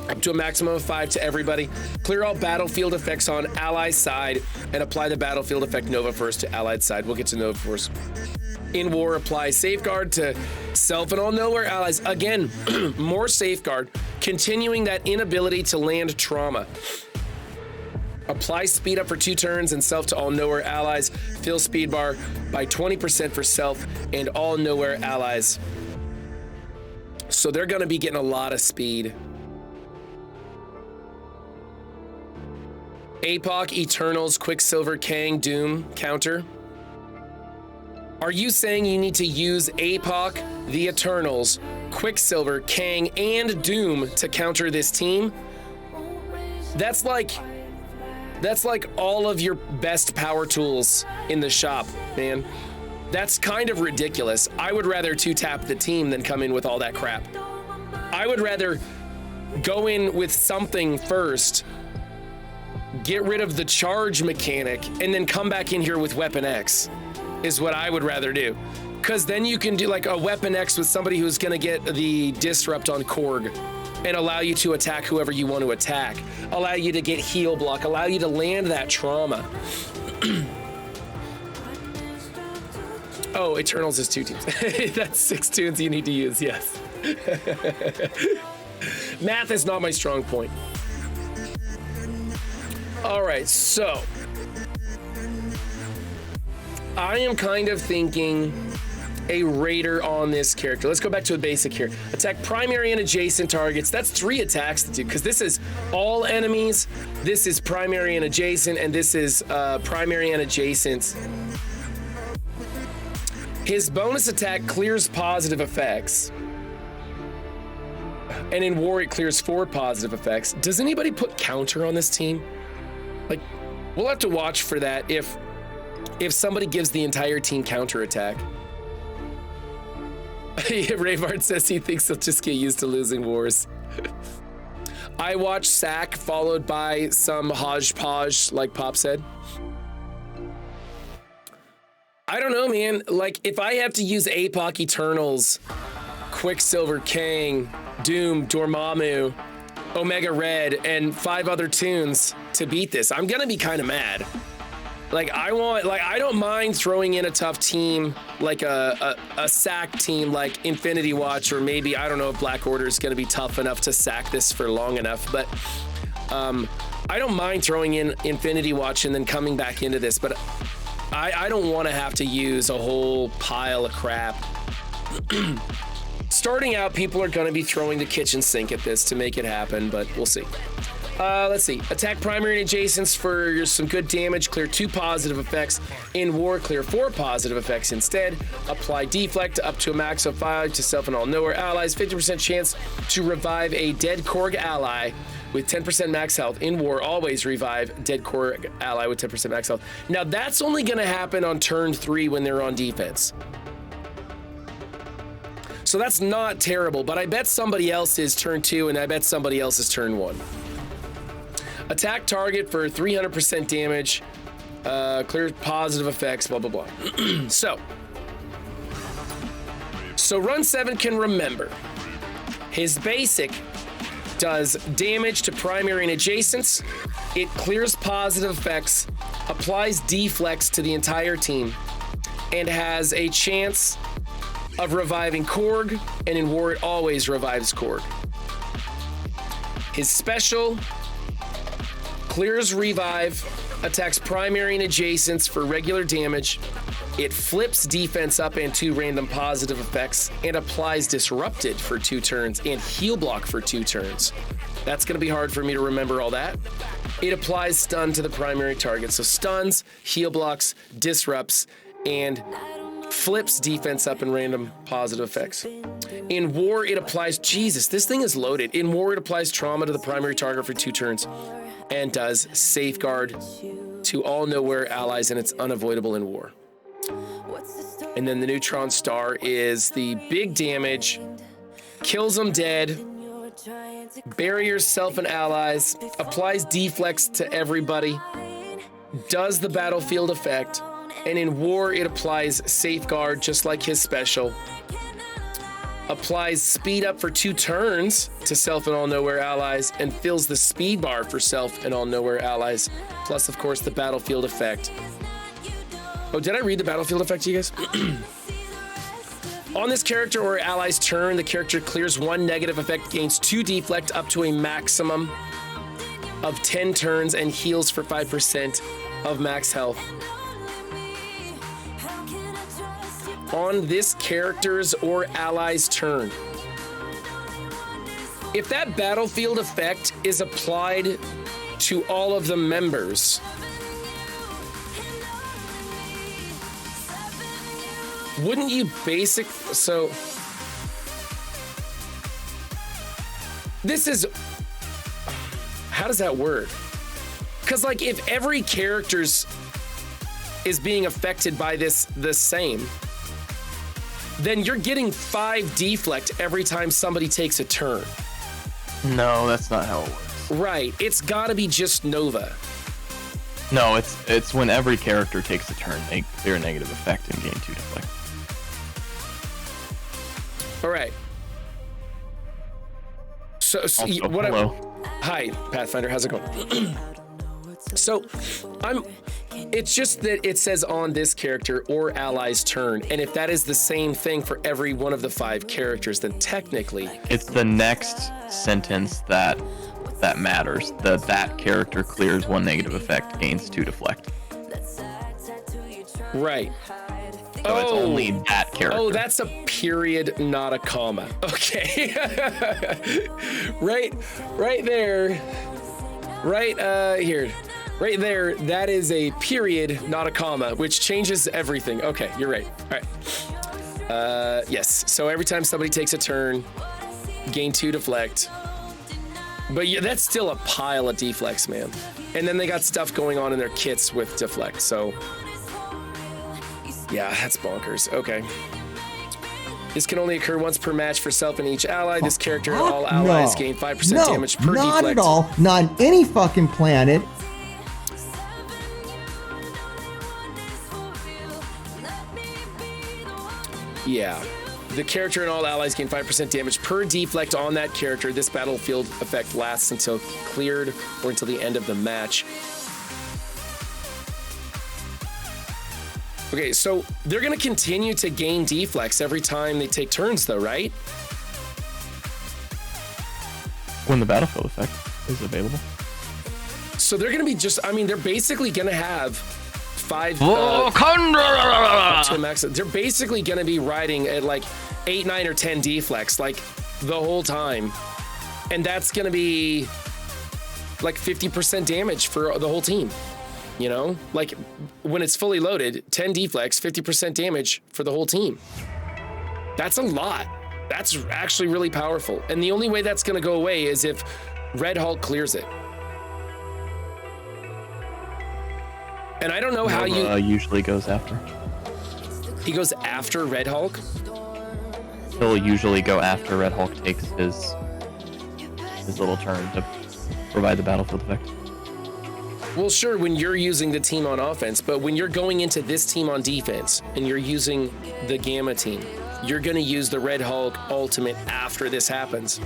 up to a maximum of 5 to everybody. Clear all battlefield effects on ally side and apply the battlefield effect Nova first to allied side. We'll get to Nova first. In war, apply safeguard to self and all Knowhere allies. Again, more safeguard, continuing that inability to land trauma. Apply speed up for 2 turns and self to all Knowhere allies. Fill speed bar by 20% for self and all Knowhere allies. So they're gonna be getting a lot of speed. APOC, Eternals, Quicksilver, Kang, Doom, counter. Are you saying you need to use APOC, the Eternals, Quicksilver, Kang, and Doom to counter this team? That's like all of your best power tools in the shop, man. That's kind of ridiculous. I would rather 2-tap the team than come in with all that crap. I would rather go in with something first, get rid of the charge mechanic, and then come back in here with Weapon X, is what I would rather do. Because then you can do like a Weapon X with somebody who's gonna get the disrupt on Korg and allow you to attack whoever you want to attack, allow you to get heal block, allow you to land that trauma. Oh, Eternals is 2 teams. That's 6 tunes you need to use, yes. Math is not my strong point. All right, so I am kind of thinking a raider on this character. Let's go back to a basic here. Attack primary and adjacent targets. That's 3 attacks to do, because this is all enemies, this is primary and adjacent, and this is primary and adjacent. His bonus attack clears positive effects. And in war, it clears 4 positive effects. Does anybody put counter on this team? Like, we'll have to watch for that if somebody gives the entire team counter attack. Ravard says he thinks he'll just get used to losing wars. I watch Sack followed by some hodgepodge, like Pop said. I don't know, man. Like, if I have to use APOC Eternals, Quicksilver, Kang, Doom, Dormammu, Omega Red, and 5 other tunes to beat this, I'm gonna be kind of mad. Like, I don't mind throwing in a tough team, like a sack team like Infinity Watch, or maybe, I don't know if Black Order is gonna be tough enough to sack this for long enough, but I don't mind throwing in Infinity Watch and then coming back into this, but I don't want to have to use a whole pile of crap. Starting out, people are going to be throwing the kitchen sink at this to make it happen, but we'll see. Let's see. Attack primary and adjacents for some good damage. Clear 2 positive effects. In war, clear 4 positive effects instead. Apply deflect up to a max of 5 to self and all Knowhere allies. 50% chance to revive a dead Korg ally with 10% max health. In war, always revive dead Korg ally with 10% max health. Now, that's only going to happen on turn 3 when they're on defense. So that's not terrible, but I bet somebody else is turn 2, and I bet somebody else is turn 1. Attack target for 300% damage, clear positive effects, blah, blah, blah. So Run 7 can remember. His basic does damage to primary and adjacents. It clears positive effects, applies deflex to the entire team, and has a chance of reviving Korg, and in war it always revives Korg. His special clears revive, attacks primary and adjacents for regular damage. It flips defense up and 2 random positive effects, and applies disrupted for 2 turns and heal block for 2 turns. That's gonna be hard for me to remember all that. It applies stun to the primary target. So stuns, heal blocks, disrupts, and flips defense up and random positive effects. In war, it applies, Jesus, this thing is loaded. In war, it applies trauma to the primary target for 2 turns and does safeguard to all Knowhere allies, and it's unavoidable in war. And then the neutron star is the big damage, kills them dead, barriers self and allies, applies deflex to everybody, does the battlefield effect, and in war it applies safeguard just like his special, applies speed up for 2 turns to self and all Knowhere allies, and fills the speed bar for self and all Knowhere allies, plus of course the battlefield effect. Oh, did I read the battlefield effect to you guys? On this character or ally's turn, the character clears 1 negative effect, gains 2 deflect up to a maximum of 10 turns, and heals for 5% of max health. On this character's or ally's turn, if that battlefield effect is applied to all of the members, wouldn't you so this is, how does that work? Because like, if every character's is being affected by this the same, then you're getting 5 deflect every time somebody takes a turn. No, that's not how it works. Right, it's gotta be just Nova. No, it's when every character takes a turn, they clear a negative effect and gain 2 deflect. All right. So Also, what hello. Hi, Pathfinder, how's it going? So It's just that it says on this character or ally's turn, and if that is the same thing for every one of the 5 characters, then technically It's the next sentence that matters. That character clears 1 negative effect, gains 2 deflect. right. So it's only that character. Oh, that's a period, not a comma. Okay. right there. Right here. Right there, that is a period, not a comma, which changes everything. Okay, you're right. All right. Yes, so every time somebody takes a turn, gain 2 deflect. But yeah, that's still a pile of deflects, man. And then they got stuff going on in their kits with deflect, so... yeah, that's bonkers. Okay. This can only occur once per match for self and each ally. This character and all allies gain 5% damage per deflect. Not at all. Not on any fucking planet. Yeah. The character and all allies gain 5% damage per deflect on that character. This battlefield effect lasts until cleared or until the end of the match. Okay, so they're going to continue to gain deflects every time they take turns, though, right? When the battlefield effect is available. So they're going to be just, I mean, they're basically going to have 5 to a max. They're basically going to be riding at like 8, 9, or 10 deflects like the whole time. And that's going to be like 50% damage for the whole team. You know, like when it's fully loaded, 10 deflects, 50% damage for the whole team. That's a lot. That's actually really powerful. And the only way that's going to go away is if Red Hulk clears it. And I don't know how Nova usually goes after. He goes after Red Hulk? He'll usually go after Red Hulk takes his little turn to provide the battlefield effect. Well, sure, when you're using the team on offense, but when you're going into this team on defense and you're using the Gamma team, you're going to use the Red Hulk ultimate after this happens.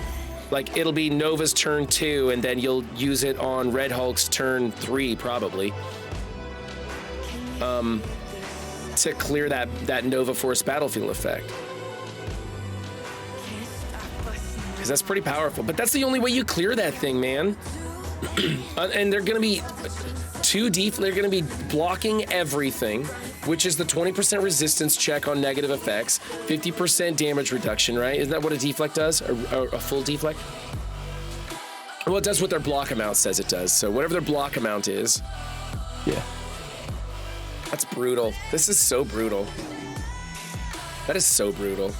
Like, it'll be Nova's turn 2, and then you'll use it on Red Hulk's turn 3, probably. To clear that Nova Force battlefield effect. Because that's pretty powerful. But that's the only way you clear that thing, man. And they're going to be they're going to be blocking everything, which is the 20% resistance check on negative effects, 50% damage reduction, right? Isn't that what a deflect does? A full deflect? Well, it does what their block amount says it does. So whatever their block amount is. Yeah. That's brutal. This is so brutal. That is so brutal.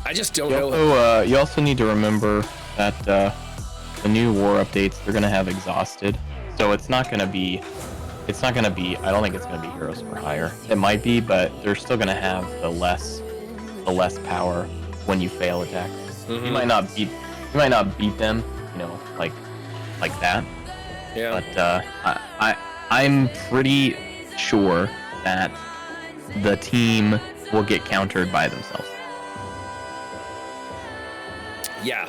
I just don't know. You also need to remember that the new war updates, they're gonna have exhausted, so it's not gonna be. I don't think it's gonna be heroes for hire. It might be, but they're still gonna have the less power when you fail attacks. Mm-hmm. You might not beat them, you know, like that. Yeah. But I'm pretty sure that the team will get countered by themselves. Yeah.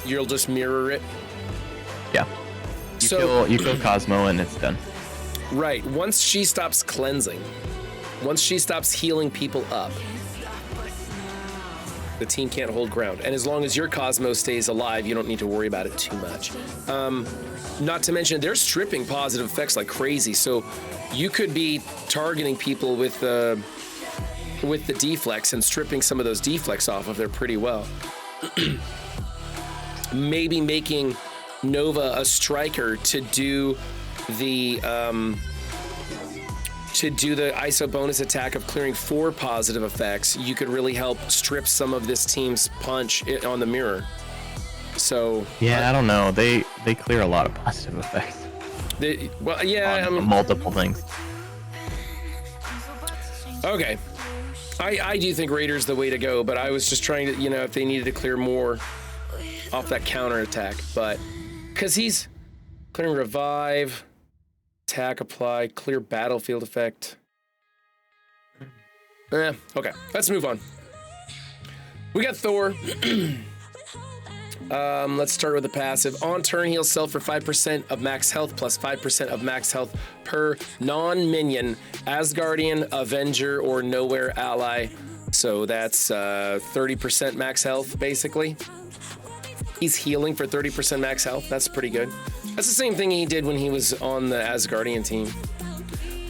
You'll just mirror it. Yeah. You kill Cosmo and it's done. Right. Once she stops cleansing, once she stops healing people up, the team can't hold ground. And as long as your Cosmo stays alive, you don't need to worry about it too much. Not to mention, they're stripping positive effects like crazy. So you could be targeting people with the deflects and stripping some of those deflects off of there pretty well. Maybe making Nova a striker to do the ISO bonus attack of clearing 4 positive effects. You could really help strip some of this team's punch on the mirror. So yeah, I don't know. They clear a lot of positive effects. Multiple things. Okay. I do think Raider's the way to go, but I was just trying to, you know, if they needed to clear more off that counter attack, but because he's clearing revive, attack apply, clear battlefield effect. Okay, let's move on. We got Thor. Let's start with the passive. On turn, heal self for 5% of max health plus 5% of max health per non-minion, Asgardian, Avenger, or Knowhere ally. So that's 30% max health, basically. He's healing for 30% max health. That's pretty good. That's the same thing he did when he was on the Asgardian team.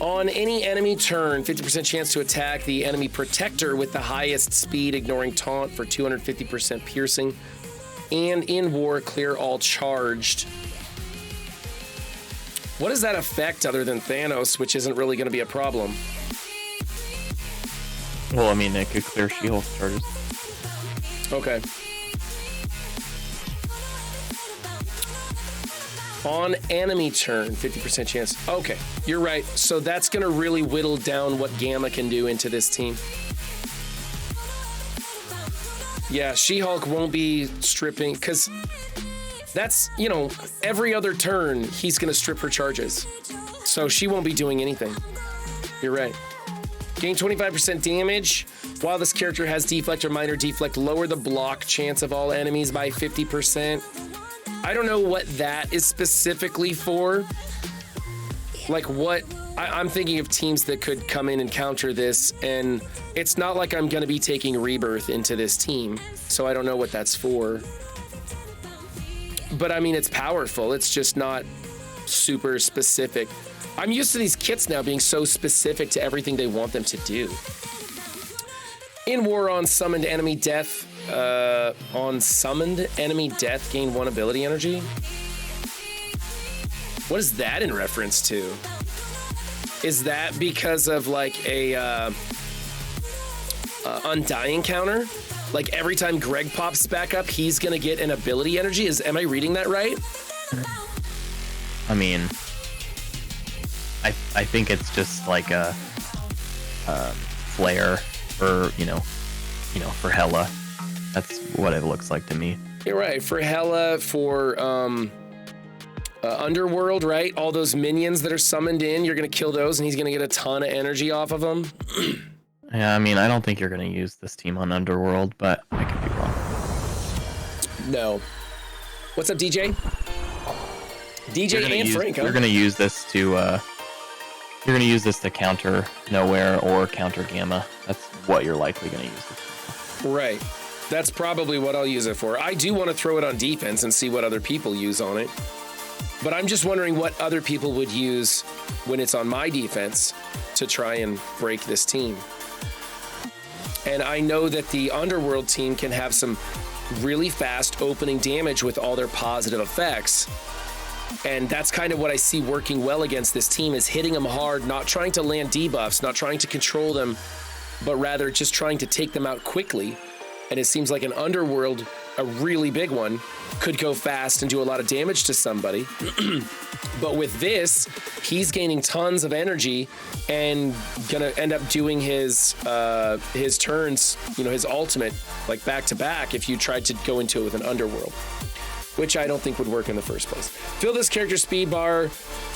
On any enemy turn, 50% chance to attack the enemy protector with the highest speed, ignoring taunt for 250% piercing. And in war, clear all charged. What does that affect other than Thanos, which isn't really going to be a problem? Well, I mean, it could clear She-Hulk charges. Okay. On enemy turn, 50% chance. Okay, you're right. So that's going to really whittle down what Gamma can do into this team. Yeah, She-Hulk won't be stripping, because that's, you know, every other turn, he's going to strip her charges. So she won't be doing anything. You're right. Gain 25% damage. While this character has deflect or minor deflect, lower the block chance of all enemies by 50%. I don't know what that is specifically for. Like what, I'm thinking of teams that could come in and counter this, and it's not like I'm going to be taking Rebirth into this team, so I don't know what that's for. But I mean, it's powerful. It's just not super specific. I'm used to these kits now being so specific to everything they want them to do. In war, on summoned enemy death, gain 1 ability energy. What is that in reference to? Is that because of like a Undying counter? Like every time Greg pops back up, he's gonna get an ability energy? Am I reading that right? I mean, I think it's just like a flare for, you know, for Hela. That's what it looks like to me. You're right. For Hela, for Underworld, right? All those minions that are summoned in, you're going to kill those, and he's going to get a ton of energy off of them. Yeah, I mean, I don't think you're going to use this team on Underworld, but I could be wrong. No. What's up, DJ? DJ and Frank, huh? You're going to use this to... You're going to use this to counter Knowhere or counter Gamma. That's what you're likely going to use it for. Right. That's probably what I'll use it for. I do want to throw it on defense and see what other people use on it. But I'm just wondering what other people would use when it's on my defense to try and break this team. And I know that the Underworld team can have some really fast opening damage with all their positive effects. And that's kind of what I see working well against this team, is hitting them hard, not trying to land debuffs, not trying to control them, but rather just trying to take them out quickly. And it seems like an Underworld, a really big one, could go fast and do a lot of damage to somebody. But with this, he's gaining tons of energy and gonna end up doing his turns, you know, his ultimate, like back to back if you tried to go into it with an Underworld, which I don't think would work in the first place. Fill this character's speed bar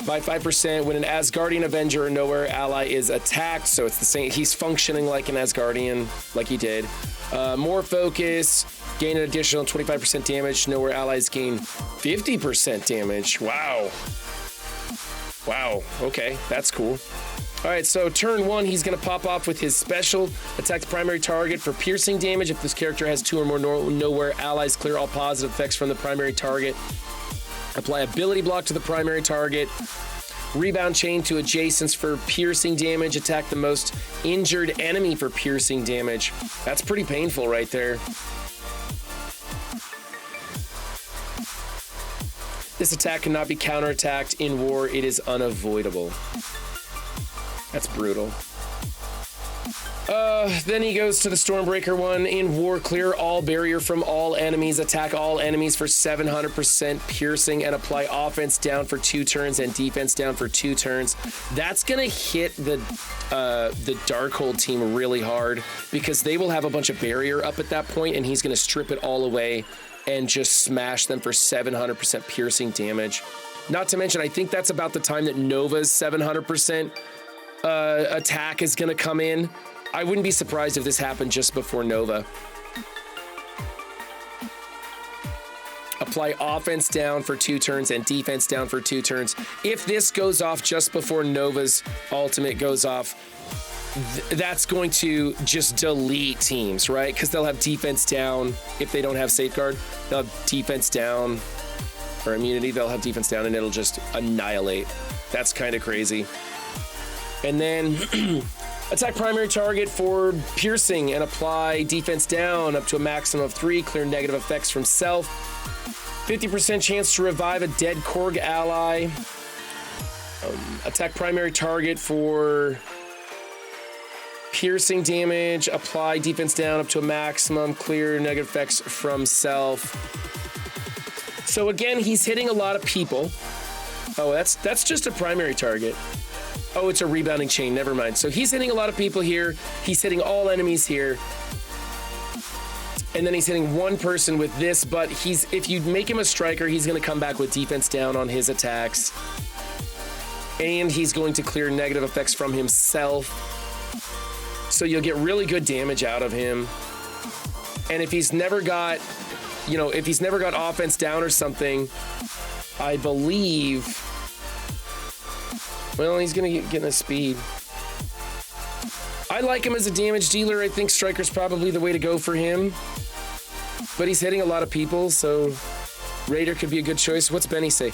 by 5% when an Asgardian, Avenger, or Knowhere ally is attacked. So it's the same. He's functioning like an Asgardian, like he did. More focus, gain an additional 25% damage. Knowhere allies gain 50% damage. Wow. Wow. Okay, that's cool. All right, so turn 1, he's going to pop off with his special. Attack the primary target for piercing damage. If this character has 2 or more Knowhere allies, clear all positive effects from the primary target. Apply ability block to the primary target. Rebound chain to adjacents for piercing damage. Attack the most injured enemy for piercing damage. That's pretty painful right there. This attack cannot be counterattacked in war. It is unavoidable. That's brutal. Then he goes to the Stormbreaker one. In war, clear all barrier from all enemies. Attack all enemies for 700% piercing and apply offense down for 2 turns and defense down for 2 turns. That's gonna hit the Darkhold team really hard because they will have a bunch of barrier up at that point, and he's gonna strip it all away and just smash them for 700% piercing damage. Not to mention, I think that's about the time that Nova's 700% attack is going to come in. I wouldn't be surprised if this happened just before Nova. apply offense down for 2 turns and defense down for 2 turns. If this goes off just before Nova's ultimate goes off, that's going to just delete teams, right? Because they'll have defense down if they don't have safeguard. They'll have defense down or immunity. They'll have defense down and it'll just annihilate. That's kind of crazy. And then attack primary target for piercing and apply defense down up to a maximum of 3. Clear negative effects from self. 50% chance to revive a dead Korg ally. Attack primary target for piercing damage. Apply defense down up to a maximum. Clear negative effects from self. So again, he's hitting a lot of people. Oh, that's just a primary target. Oh, it's a rebounding chain. Never mind. So he's hitting a lot of people here. He's hitting all enemies here. And then he's hitting one person with this, but if you make him a striker, he's going to come back with defense down on his attacks. And he's going to clear negative effects from himself. So you'll get really good damage out of him. And if he's never got, offense down or something, I believe, well, he's going to get a speed. I like him as a damage dealer. I think striker's probably the way to go for him. But he's hitting a lot of people, so Raider could be a good choice. What's Benny say?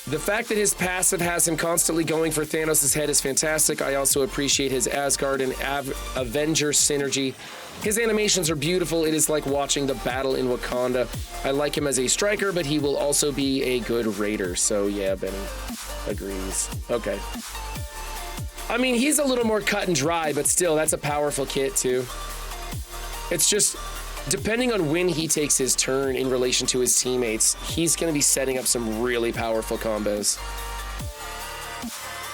The fact that his passive has him constantly going for Thanos' head is fantastic. I also appreciate his Asgard and Avenger synergy. His animations are beautiful. It is like watching the battle in Wakanda. I like him as a striker, but he will also be a good Raider. So yeah, Benny agrees. Okay. I mean, he's a little more cut and dry, but still, that's a powerful kit too. It's just, depending on when he takes his turn in relation to his teammates, he's going to be setting up some really powerful combos.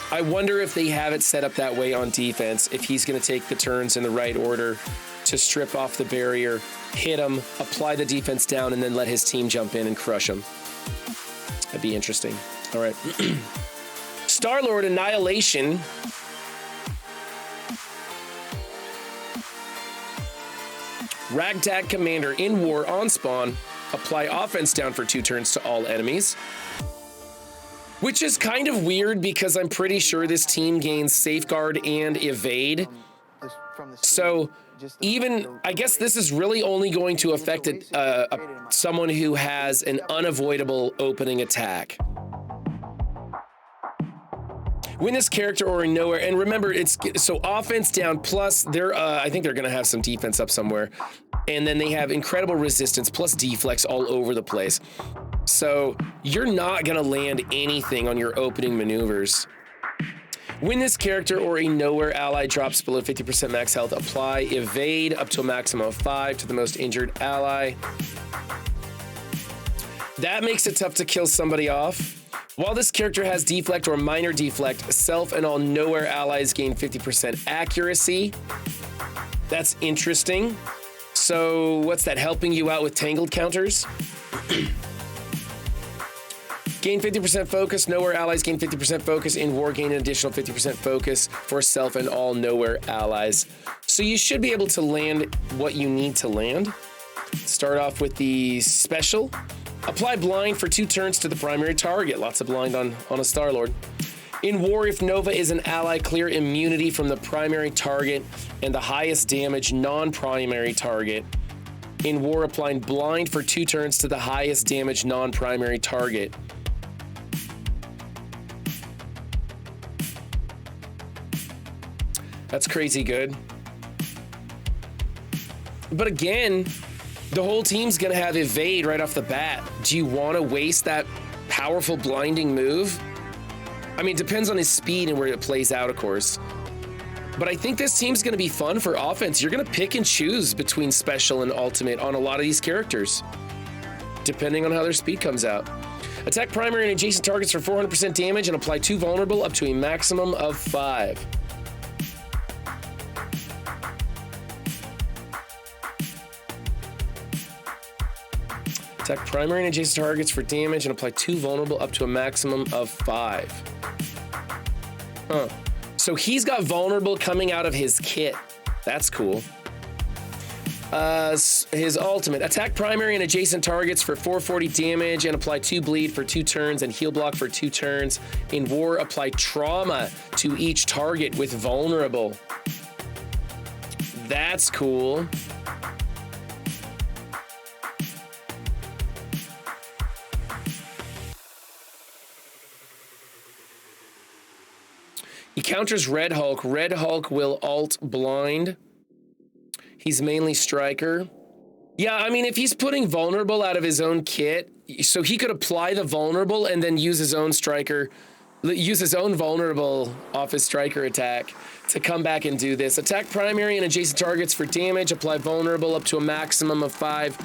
I wonder if they have it set up that way on defense, if he's going to take the turns in the right order to strip off the barrier, hit him, apply the defense down, and then let his team jump in and crush him. That'd be interesting. All right. Star-Lord Annihilation. Ragtag Commander in war on spawn. Apply offense down for 2 turns to all enemies. Which is kind of weird because I'm pretty sure this team gains safeguard and evade. So even, I guess this is really only going to affect someone who has an unavoidable opening attack. Win this character or in Knowhere, and remember, it's so offense down plus I think they're gonna have some defense up somewhere, and then they have incredible resistance plus deflex all over the place. So you're not gonna land anything on your opening maneuvers. When this character or a Knowhere ally drops below 50% max health, apply evade up to a maximum of 5 to the most injured ally. That makes it tough to kill somebody off. While this character has deflect or minor deflect, self and all Knowhere allies gain 50% accuracy. That's interesting. So what's that, helping you out with tangled counters? Gain 50% focus. Knowhere allies gain 50% focus. In war, gain an additional 50% focus for self and all Knowhere allies. So you should be able to land what you need to land. Start off with the special. Apply blind for 2 turns to the primary target. Lots of blind on a Star-Lord. In war, if Nova is an ally, clear immunity from the primary target and the highest damage non-primary target. In war, applying blind for 2 turns to the highest damage non-primary target. That's crazy good. But again, the whole team's gonna have evade right off the bat. Do you want to waste that powerful blinding move? I mean, it depends on his speed and where it plays out, of course. But I think this team's gonna be fun for offense. You're gonna pick and choose between special and ultimate on a lot of these characters, depending on how their speed comes out. Attack primary and adjacent targets for 400% damage and apply 2 vulnerable up to a maximum of 5. Attack primary and adjacent targets for damage and apply 2 vulnerable up to a maximum of 5. Huh. So he's got vulnerable coming out of his kit. That's cool. His ultimate. Attack primary and adjacent targets for 440 damage and apply 2 bleed for 2 turns and heal block for 2 turns. In war, apply trauma to each target with vulnerable. That's cool. He counters Red Hulk. Red Hulk will alt blind. He's mainly striker. Yeah, I mean, if he's putting vulnerable out of his own kit, so he could apply the vulnerable and then use his own striker, use his own vulnerable off his striker attack to come back and do this. Attack primary and adjacent targets for damage. Apply vulnerable up to a maximum of 5.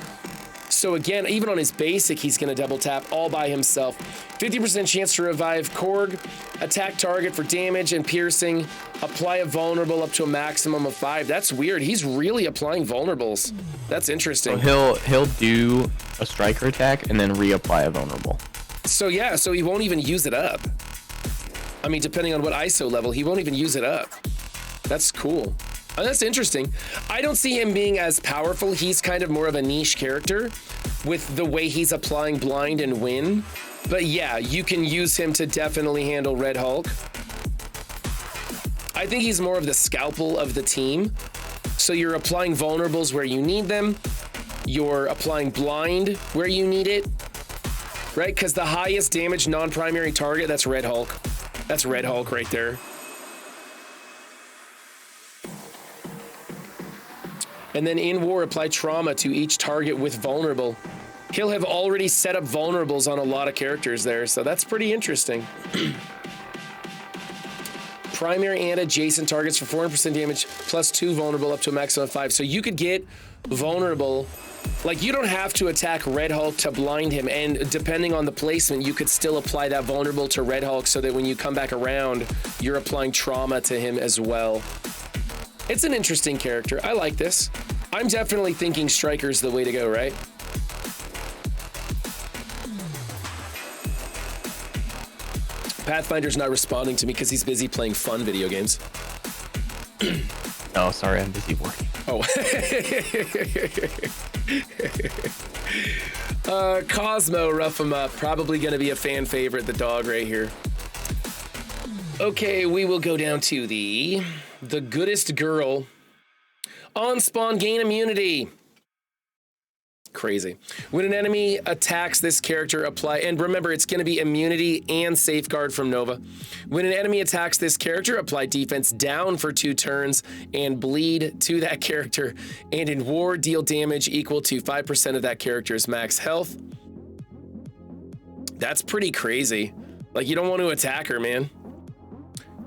So again, even on his basic, he's going to double tap all by himself. 50% chance to revive Korg. Attack target for damage and piercing. Apply a vulnerable up to a maximum of 5. That's weird. He's really applying vulnerables. That's interesting. So he'll do a striker attack and then reapply a vulnerable. So yeah, so he won't even use it up. I mean, depending on what ISO level, he won't even use it up. That's cool. Oh, that's interesting. I don't see him being as powerful. He's kind of more of a niche character with the way he's applying blind and win. But yeah, you can use him to definitely handle Red Hulk. I think he's more of the scalpel of the team. So you're applying vulnerables where you need them. You're applying blind where you need it. Right? Because the highest damage non-primary target, that's Red Hulk. That's Red Hulk right there. And then in war, apply trauma to each target with vulnerable. He'll have already set up vulnerables on a lot of characters there, so that's pretty interesting. Primary and adjacent targets for 400% damage, plus 2 vulnerable up to a maximum of 5. So you could get vulnerable. Like, you don't have to attack Red Hulk to blind him, and depending on the placement, you could still apply that vulnerable to Red Hulk so that when you come back around, you're applying trauma to him as well. It's an interesting character. I like this. I'm definitely thinking Striker's the way to go, right? Pathfinder's not responding to me because he's busy playing fun video games. Oh, sorry, I'm busy working. Oh. Cosmo, rough him up. Probably going to be a fan favorite, the dog right here. Okay, we will go down to the goodest girl. On spawn, gain immunity. Crazy. When an enemy attacks this character, apply, and remember, it's going to be immunity and safeguard from Nova. When an enemy attacks this character, apply defense down for 2 turns and bleed to that character. And in war, deal damage equal to 5% of that character's max health. That's pretty crazy. Like, you don't want to attack her, man.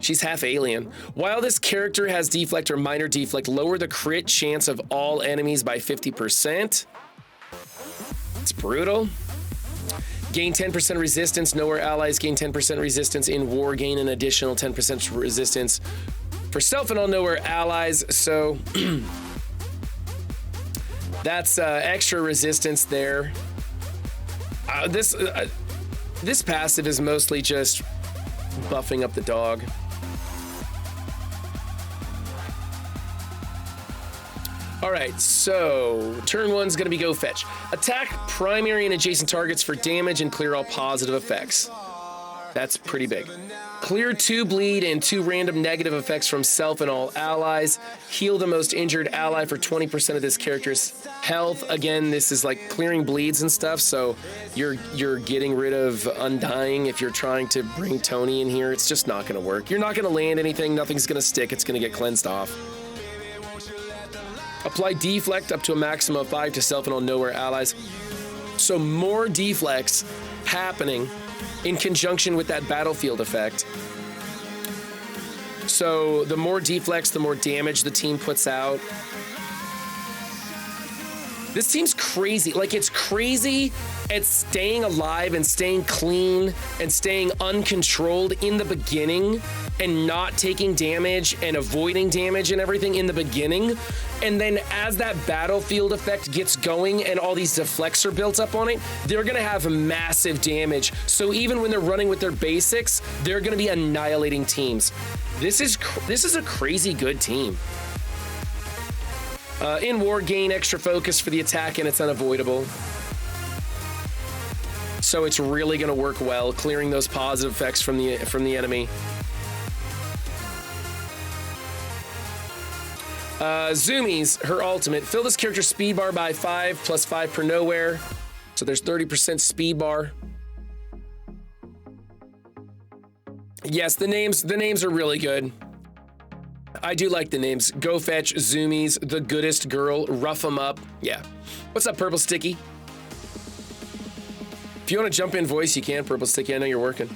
She's half alien. While this character has deflect or minor deflect, lower the crit chance of all enemies by 50%. It's brutal. Gain 10% resistance. Knowhere allies gain 10% resistance. In war, gain an additional 10% resistance for self and all Knowhere allies. So that's extra resistance there. This passive is mostly just buffing up the dog. All right, so turn 1's gonna be go fetch. Attack primary and adjacent targets for damage and clear all positive effects. That's pretty big. Clear 2 bleed and 2 random negative effects from self and all allies. Heal the most injured ally for 20% of this character's health. Again, this is like clearing bleeds and stuff, so you're getting rid of undying if you're trying to bring Tony in here. It's just not gonna work. You're not gonna land anything, nothing's gonna stick, it's gonna get cleansed off. Apply deflect up to a maximum of 5 to self and all Knowhere allies. So more deflects happening in conjunction with that battlefield effect. So the more deflects, the more damage the team puts out. This team's crazy. Like, it's crazy at staying alive and staying clean and staying uncontrolled in the beginning and not taking damage and avoiding damage and everything in the beginning. And then as that battlefield effect gets going and all these deflects are built up on it, they're gonna have massive damage. So even when they're running with their basics, they're gonna be annihilating teams. This is a crazy good team. In war, gain extra focus for the attack, and it's unavoidable. So it's really going to work well, clearing those positive effects from the enemy. Zoomies, her ultimate. Fill this character's speed bar by 5, plus 5 per Knowhere. So there's 30% speed bar. Yes, the names are really good. I do like the names. Go Fetch, Zoomies, The Goodest Girl, Rough 'em Up. Yeah. What's up, Purple Sticky? If you want to jump in voice, you can, Purple Sticky. I know you're working.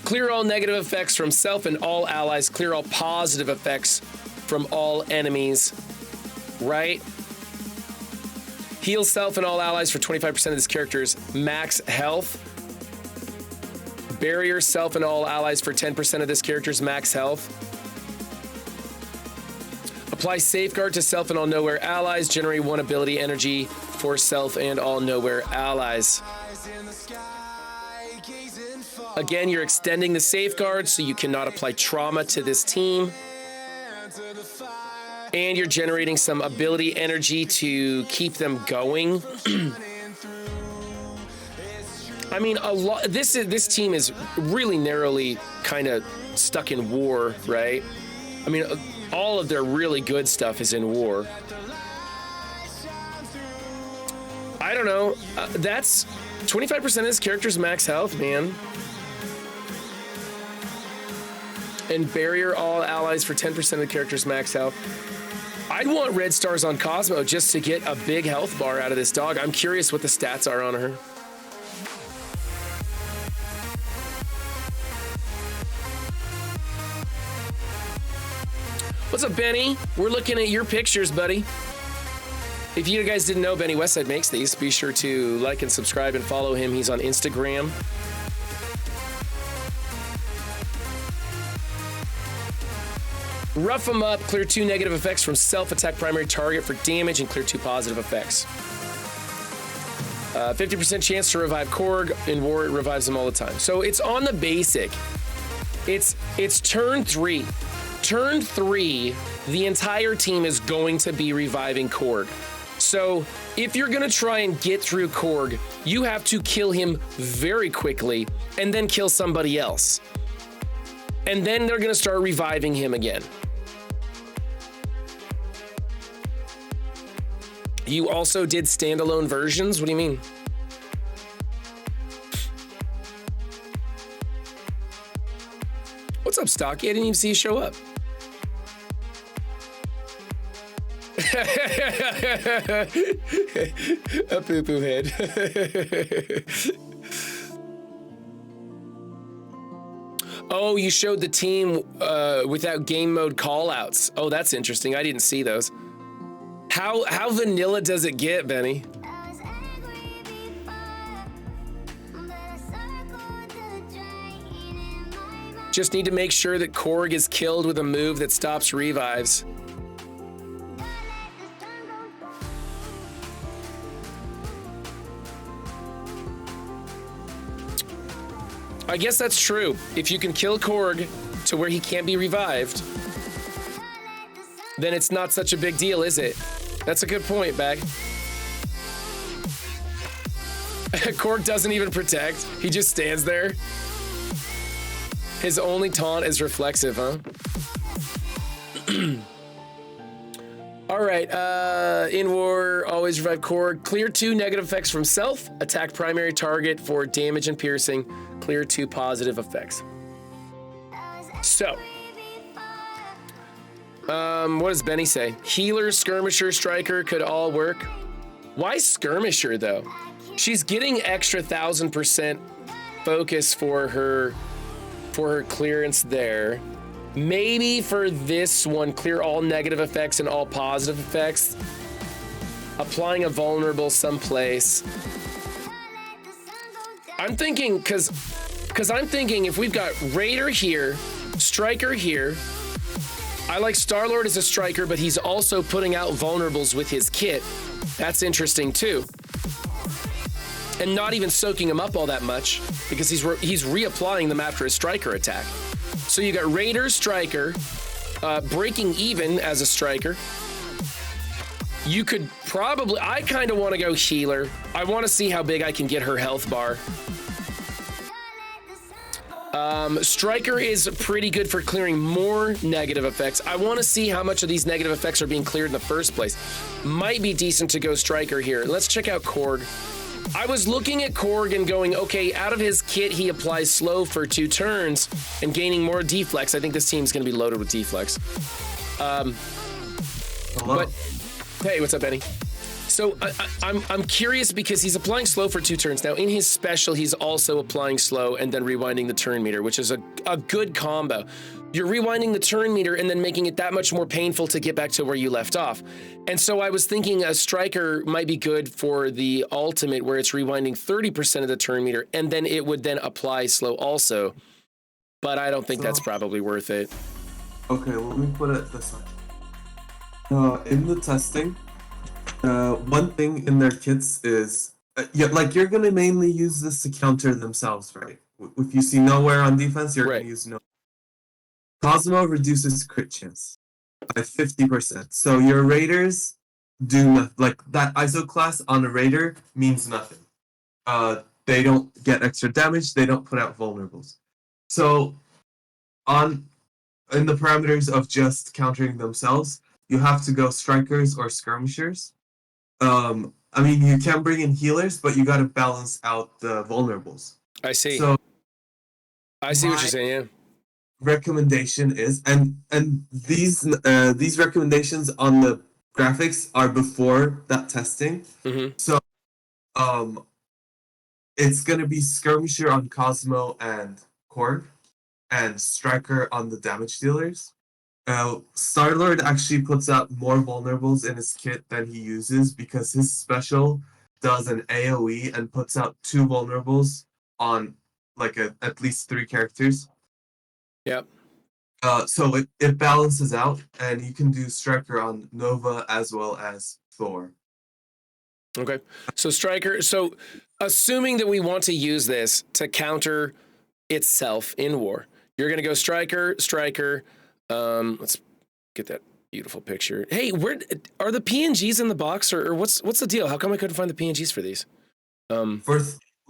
Clear all negative effects from self and all allies. Clear all positive effects from all enemies. Right? Heal self and all allies for 25% of this character's max health. Barrier self and all allies for 10% of this character's max health. Apply safeguard to self and all Knowhere allies. Generate 1 ability energy for self and all Knowhere allies. Again, you're extending the safeguard so you cannot apply trauma to this team. And you're generating some ability energy to keep them going. I mean, this team is really narrowly kind of stuck in war, right? I mean, all of their really good stuff is in war. I don't know. That's 25% of this character's max health, man. And barrier all allies for 10% of the character's max health. I'd want red stars on Cosmo just to get a big health bar out of this dog. I'm curious what the stats are on her. What's up, Benny? We're looking at your pictures, buddy. If you guys didn't know, Benny Westside makes these. Be sure to like and subscribe and follow him. He's on Instagram. Rough 'em Up. Clear 2 negative effects from self-attack primary target for damage and clear 2 positive effects. 50% chance to revive Korg. In war, it revives them all the time. So it's on the basic. It's turn 3. Turn 3, the entire team is going to be reviving Korg. So if you're going to try and get through Korg, you have to kill him very quickly and then kill somebody else. And then they're going to start reviving him again. You also did standalone versions? What do you mean? What's up, Stocky? I didn't even see you show up. A poo-poo head. Oh, you showed the team without game mode callouts. Oh, that's interesting. I didn't see those. How vanilla does it get, Benny? Just need to make sure that Korg is killed with a move that stops revives. I guess that's true. If you can kill Korg to where he can't be revived, then it's not such a big deal, is it? That's a good point, Bag. Korg doesn't even protect. He just stands there. His only taunt is reflexive, huh? All right, in war, always revive Korg. Clear 2 negative effects from self. Attack primary target for damage and piercing. Clear 2 positive effects. So, what does Benny say? Healer, skirmisher, striker could all work. Why skirmisher though? She's getting extra 1000% focus for her clearance there. Maybe for this one, clear all negative effects and all positive effects. Applying a vulnerable someplace. I'm thinking, cause I'm thinking if we've got Raider here, Striker here. I like Star-Lord as a striker, but he's also putting out vulnerables with his kit. That's interesting too. And not even soaking him up all that much because he's reapplying them after a striker attack. So you got Raider, Striker, breaking even as a striker. You could probably, I kind of want to go healer. I want to see how big I can get her health bar. Striker is pretty good for clearing more negative effects. I want to see how much of these negative effects are being cleared in the first place. Might be decent to go Striker here. Let's check out Korg. I was looking at Korg and going, okay, out of his kit, he applies slow for 2 turns and gaining more deflex. I think this team's going to be loaded with deflex. But hey, what's up, Benny? So I'm curious because he's applying slow for 2 turns. Now, in his special, he's also applying slow and then rewinding the turn meter, which is a good combo. You're rewinding the turn meter and then making it that much more painful to get back to where you left off. And so I was thinking a Striker might be good for the ultimate where it's rewinding 30% of the turn meter and then it would then apply slow also. But I don't think that's probably worth it. Okay, let me put it this way. In the testing, one thing in their kits is, like you're gonna mainly use this to counter themselves, right? If you see Knowhere on defense, you're gonna use Knowhere. Cosmo reduces crit chance by 50%. So your raiders do like that ISO class on a raider means nothing. They don't get extra damage. They don't put out vulnerables. So in the parameters of just countering themselves, you have to go strikers or skirmishers. I mean, you can bring in healers, but you got to balance out the vulnerables. I see. So I see what you're saying. Yeah. Recommendation is, and these recommendations on the graphics are before that testing. Mm-hmm. So, it's gonna be skirmisher on Cosmo and Korg, and striker on the damage dealers. Star-Lord actually puts out more vulnerables in his kit than he uses because his special does an AoE and puts out 2 vulnerables on like at least 3 characters. Yep. So it balances out, and you can do Striker on Nova as well as Thor. Okay. So Striker, so assuming that we want to use this to counter itself in war, you're going to go Striker. Let's get that beautiful picture. Hey, where are the PNGs in the box, or what's the deal? How come I couldn't find the PNGs for these?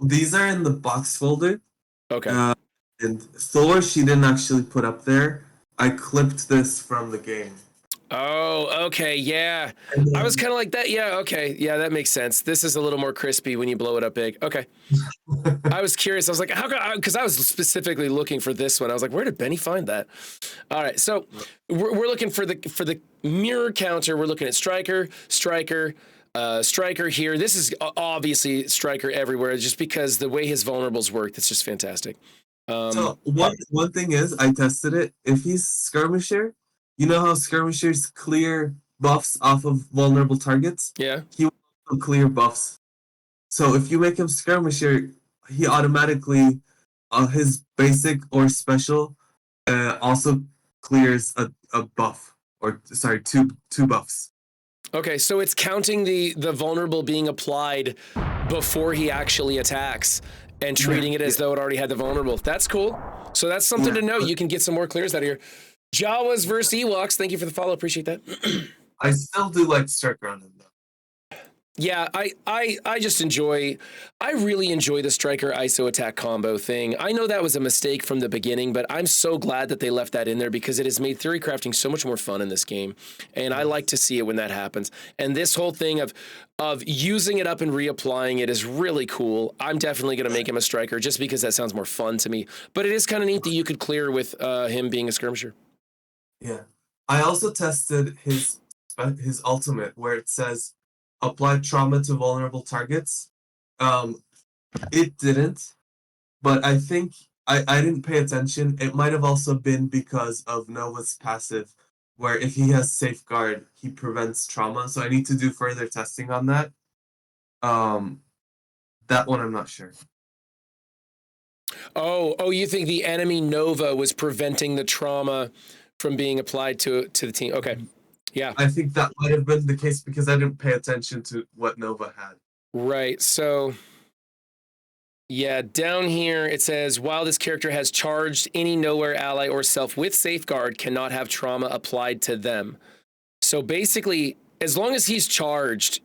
These are in the box folder. Okay. And Thor, she didn't actually put up there. I clipped this from the game. Oh, okay, yeah. I was kind of like that. Yeah, okay, yeah, that makes sense. This is a little more crispy when you blow it up big. Okay. I was curious. I was like, how come? Because I was specifically looking for this one. I was like, where did Benny find that? All right, so we're looking for the mirror counter. We're looking at Striker here. This is obviously Striker everywhere, just because the way his vulnerables work. That's just fantastic. So one thing is, I tested it. If he's skirmisher, you know how skirmishers clear buffs off of vulnerable targets? Yeah. He will clear buffs. So if you make him skirmisher, he automatically, his basic or special, also clears a buff. Or sorry, two buffs. Okay, so it's counting the vulnerable being applied before he actually attacks and treating it as though it already had the vulnerable. That's cool. So that's something to know. You can get some more clears out of here. Jawas versus Ewoks. Thank you for the follow. Appreciate that. I still do like Striker on him, though. Yeah, I just enjoy, I really enjoy the Striker ISO attack combo thing. I know that was a mistake from the beginning, but I'm so glad that they left that in there because it has made theory crafting so much more fun in this game. And I like to see it when that happens. And this whole thing of using it up and reapplying it is really cool. I'm definitely going to make him a Striker just because that sounds more fun to me. But it is kind of neat that you could clear with him being a skirmisher. Yeah. I also tested his ultimate where it says, apply trauma to vulnerable targets. It didn't, but I think I didn't pay attention. It might have also been because of Nova's passive, where if he has safeguard, he prevents trauma. So I need to do further testing on that. That one I'm not sure. Oh, you think the enemy Nova was preventing the trauma from being applied to the team? Okay. Yeah. I think that might have been the case because I didn't pay attention to what Nova had. Right. So, yeah, down here it says, while this character has charged, any Knowhere ally or self with safeguard cannot have trauma applied to them. So basically, as long as he's charged,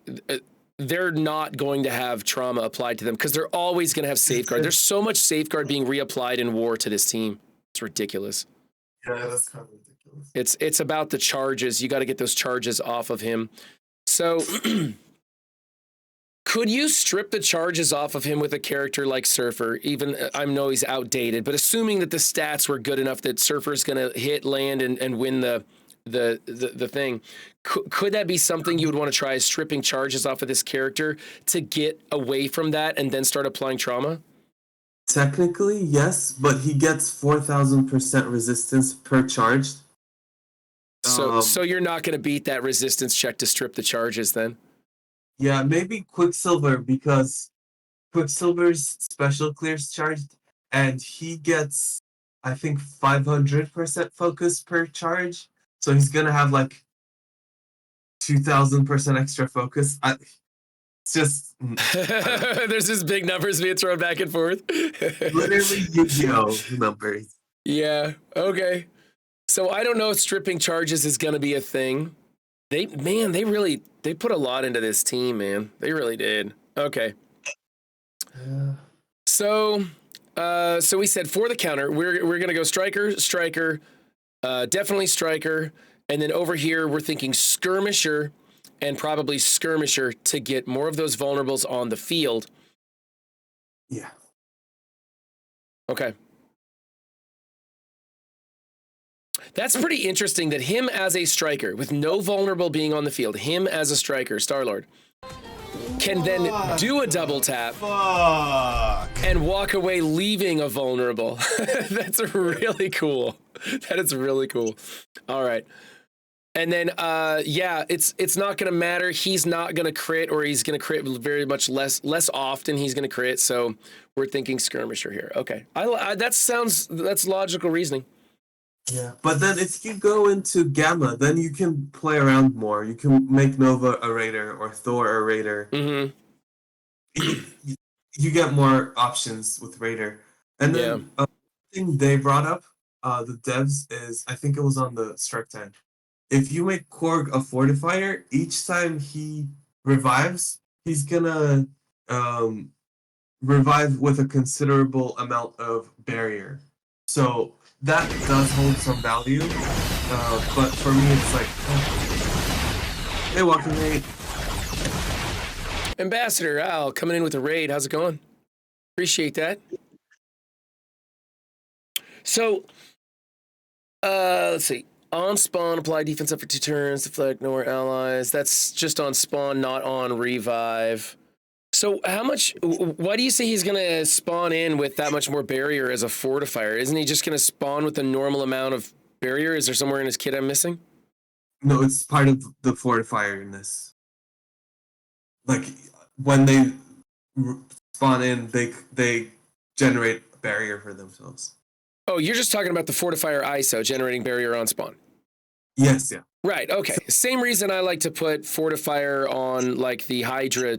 they're not going to have trauma applied to them because they're always going to have safeguard. There's so much safeguard being reapplied in war to this team. It's ridiculous. Yeah, that's kind of ridiculous. It's about the charges. You got to get those charges off of him. So could you strip the charges off of him with a character like Surfer? Even I know he's outdated, but assuming that the stats were good enough that Surfer's going to hit, land, and win the thing, could that be something you would want to try, is stripping charges off of this character to get away from that and then start applying trauma? Technically, yes, but he gets 4,000% resistance per charge. So you're not going to beat that resistance check to strip the charges then? Yeah, maybe Quicksilver, because Quicksilver's special clears charged, and he gets, I think, 500% focus per charge. So he's gonna have like 2,000% extra focus. It's just There's just big numbers being thrown back and forth. literally Yu-Gi-Oh numbers. Yeah. Okay. So I don't know if stripping charges is going to be a thing. They put a lot into this team, man. They really did. Okay. Yeah. So we said for the counter, we're going to go striker, definitely striker, and then over here we're thinking skirmisher and probably skirmisher to get more of those vulnerables on the field. Yeah. Okay. That's pretty interesting that him as a striker, with no vulnerable being on the field, him as a striker, Star-Lord, can then do a double tap and walk away leaving a vulnerable. That's really cool. That is really cool. All right. And then, it's not going to matter. He's not going to crit, or he's going to crit very much less often. He's going to crit. So we're thinking skirmisher here. Okay. That's logical reasoning. Yeah, but then if you go into Gamma, then you can play around more. You can make Nova a Raider or Thor a Raider. Mm-hmm. You get more options with Raider. And then thing they brought up, the devs, is I think it was on the Strike Time. If you make Korg a fortifier, each time he revives, he's gonna revive with a considerable amount of barrier. So that does hold some value, but for me it's like, hey, Walking Raid. Ambassador Al coming in with a raid. How's it going? Appreciate that. So, let's see. On spawn, apply defense up for 2 turns, deflect Knowhere allies. That's just on spawn, not on revive. So why do you say he's going to spawn in with that much more barrier as a fortifier? Isn't he just going to spawn with a normal amount of barrier? Is there somewhere in his kit I'm missing? No, it's part of the fortifierness. Like, when they spawn in, they generate a barrier for themselves. Oh, you're just talking about the fortifier ISO generating barrier on spawn. Yes, yeah. Right, okay. Same reason I like to put fortifier on like the Hydra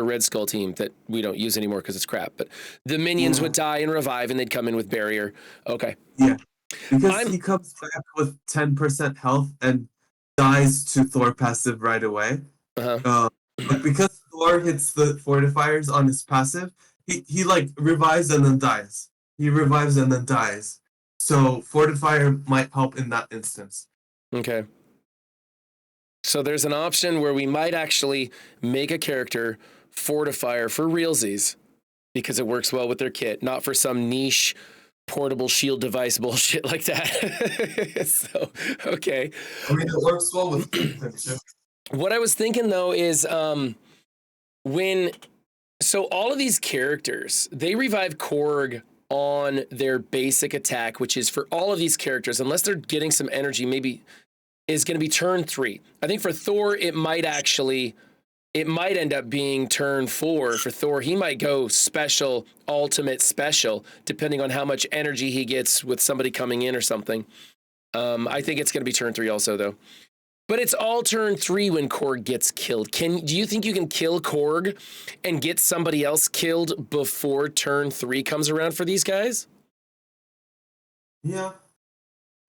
Red Skull team that we don't use anymore because it's crap. But the minions would die and revive and they'd come in with barrier. Okay. Yeah. Because he comes back with 10% health and dies to Thor passive right away. Uh-huh. But because Thor hits the fortifiers on his passive, he like revives and then dies. He revives and then dies. So fortifier might help in that instance. Okay. So there's an option where we might actually make a character fortifier for realsies because it works well with their kit, not for some niche portable shield device bullshit like that. So, okay. I mean, it works well with them too. What I was thinking though is so all of these characters, they revive Korg on their basic attack, which is for all of these characters, unless they're getting some energy, maybe is going to be turn 3. I think for Thor, it might end up being turn 4 for Thor. He might go special, ultimate special, depending on how much energy he gets with somebody coming in or something. I think it's going to be turn 3 also though. But it's all turn 3 when Korg gets killed. Do you think you can kill Korg and get somebody else killed before turn 3 comes around for these guys? Yeah,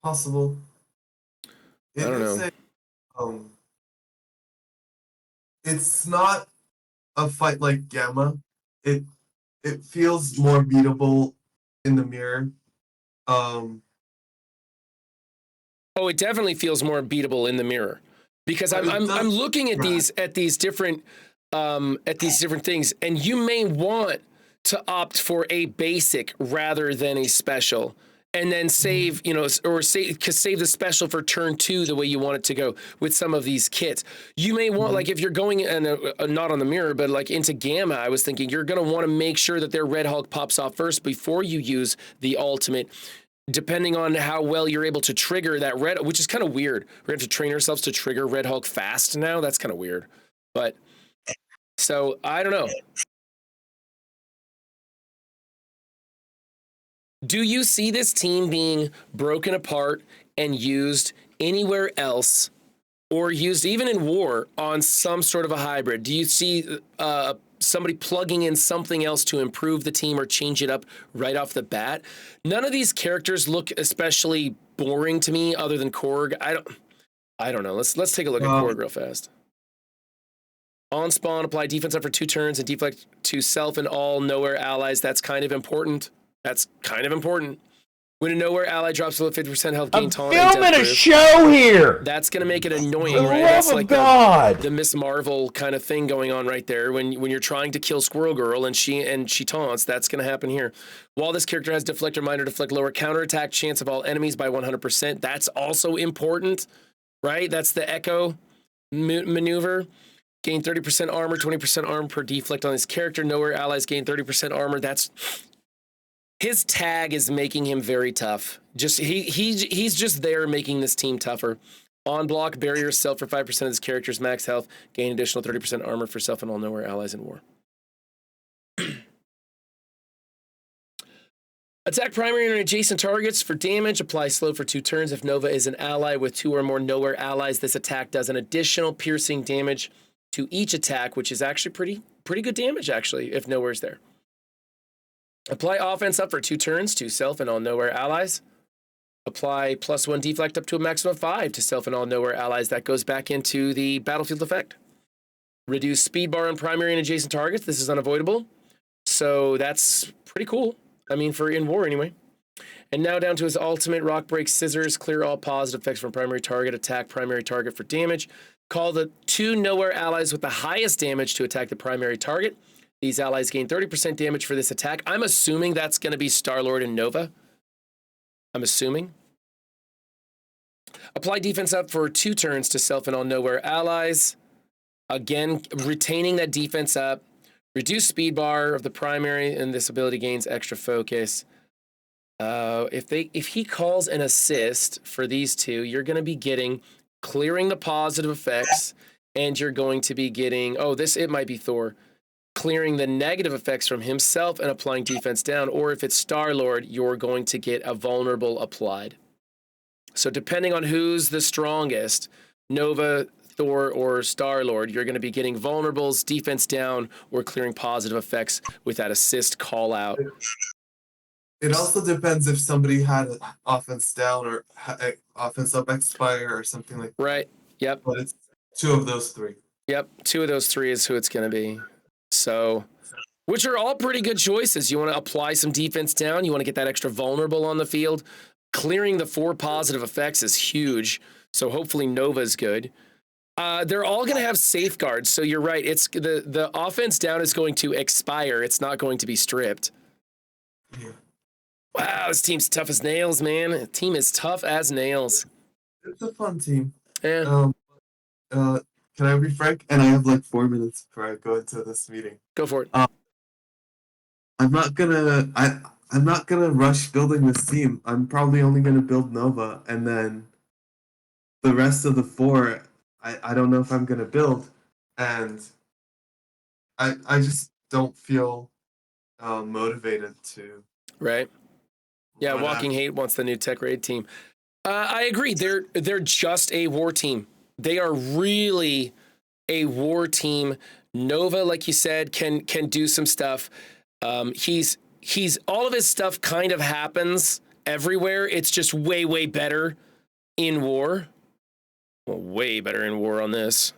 possible. I don't know. it's not a fight like Gamma. It it feels more beatable in the mirror. Um, Oh, it definitely feels more beatable in the mirror because but it I'm does looking at track. these different things, and you may want to opt for a basic rather than a special, and then save save the special for turn 2 the way you want it to go with some of these kits. You may want like if you're going not on the mirror, but like into Gamma, I was thinking you're going to want to make sure that their Red Hulk pops off first before you use the ultimate. Depending on how well you're able to trigger that red, which is kind of weird. We're going to have to train ourselves to trigger Red Hulk fast now. That's kind of weird. But so I don't know. Do you see this team being broken apart and used anywhere else or used even in war on some sort of a hybrid? Do you see somebody plugging in something else to improve the team or change it up right off the bat? None of these characters look especially boring to me other than Korg. I don't know. Let's take a look at Korg real fast. On spawn, apply defense up for 2 turns and deflect to self and all Knowhere allies. That's kind of important. When a Knowhere ally drops below 50% health gain, I'm taunt, and filming death a proof, show here. that's going to make it annoying, For the right? love That's of like God. the Miss Marvel kind of thing going on right there. When you're trying to kill Squirrel Girl and she taunts, that's going to happen here. While this character has deflect or minor deflect, lower counterattack chance of all enemies by 100%. That's also important, right? That's the Echo maneuver. Gain 30% armor, 20% armor per deflect on this character. Knowhere allies gain 30% armor. That's his tag is making him very tough. Just he's just there making this team tougher. On block, barrier self for 5% of his character's max health. Gain additional 30% armor for self and all Knowhere allies in war. Attack primary and adjacent targets for damage. Apply slow for 2 turns. If Nova is an ally with 2 or more Knowhere allies, this attack does an additional piercing damage to each attack, which is actually pretty good damage, actually, if Knowhere's there. Apply offense up for 2 turns to self and all Knowhere allies. Apply +1 deflect up to a maximum of 5 to self and all Knowhere allies. That goes back into the battlefield effect. Reduce speed bar on primary and adjacent targets. This is unavoidable. So that's pretty cool. I mean, for in war anyway. And now down to his ultimate, Rock Break Scissors. Clear all positive effects from primary target. Attack primary target for damage. Call the 2 Knowhere allies with the highest damage to attack the primary target. These allies gain 30% damage for this attack. I'm assuming that's going to be Star-Lord and Nova. I'm assuming. Apply defense up for 2 turns to self and all Knowhere allies. Again, retaining that defense up. Reduce speed bar of the primary, and this ability gains extra focus. If he calls an assist for these 2, you're going to be getting clearing the positive effects, and you're going to be getting, it might be Thor, clearing the negative effects from himself and applying defense down. Or if it's Star-Lord, you're going to get a vulnerable applied. So depending on who's the strongest, Nova, Thor, or Star-Lord, you're going to be getting vulnerables, defense down, or clearing positive effects with that assist call out. It also depends if somebody had offense down or offense up expire or something like that. Right. Yep. But it's 2 of those 3. Yep. 2 of those 3 is who it's going to be. So, which are all pretty good choices. You want to apply some defense down. You want to get that extra vulnerable on the field. Clearing the 4 positive effects is huge. So hopefully Nova's good. They're all going to have safeguards. So you're right. It's the offense down is going to expire. It's not going to be stripped. Yeah. Wow, this team's tough as nails, man. The team is tough as nails. It's a fun team. Yeah. Can I be frank? And I have like 4 minutes before I go into this meeting. Go for it. I'm not gonna rush building this team. I'm probably only gonna build Nova, and then the rest of the 4, I don't know if I'm gonna build, and I just don't feel motivated to. Right. Yeah, run Walking after- Hate wants the new Tech Raid team. I agree. They're just a war team. They are really a war team. Nova, like you said, can do some stuff. He's all of his stuff kind of happens everywhere. It's just way better in war. Well, way better in war on this.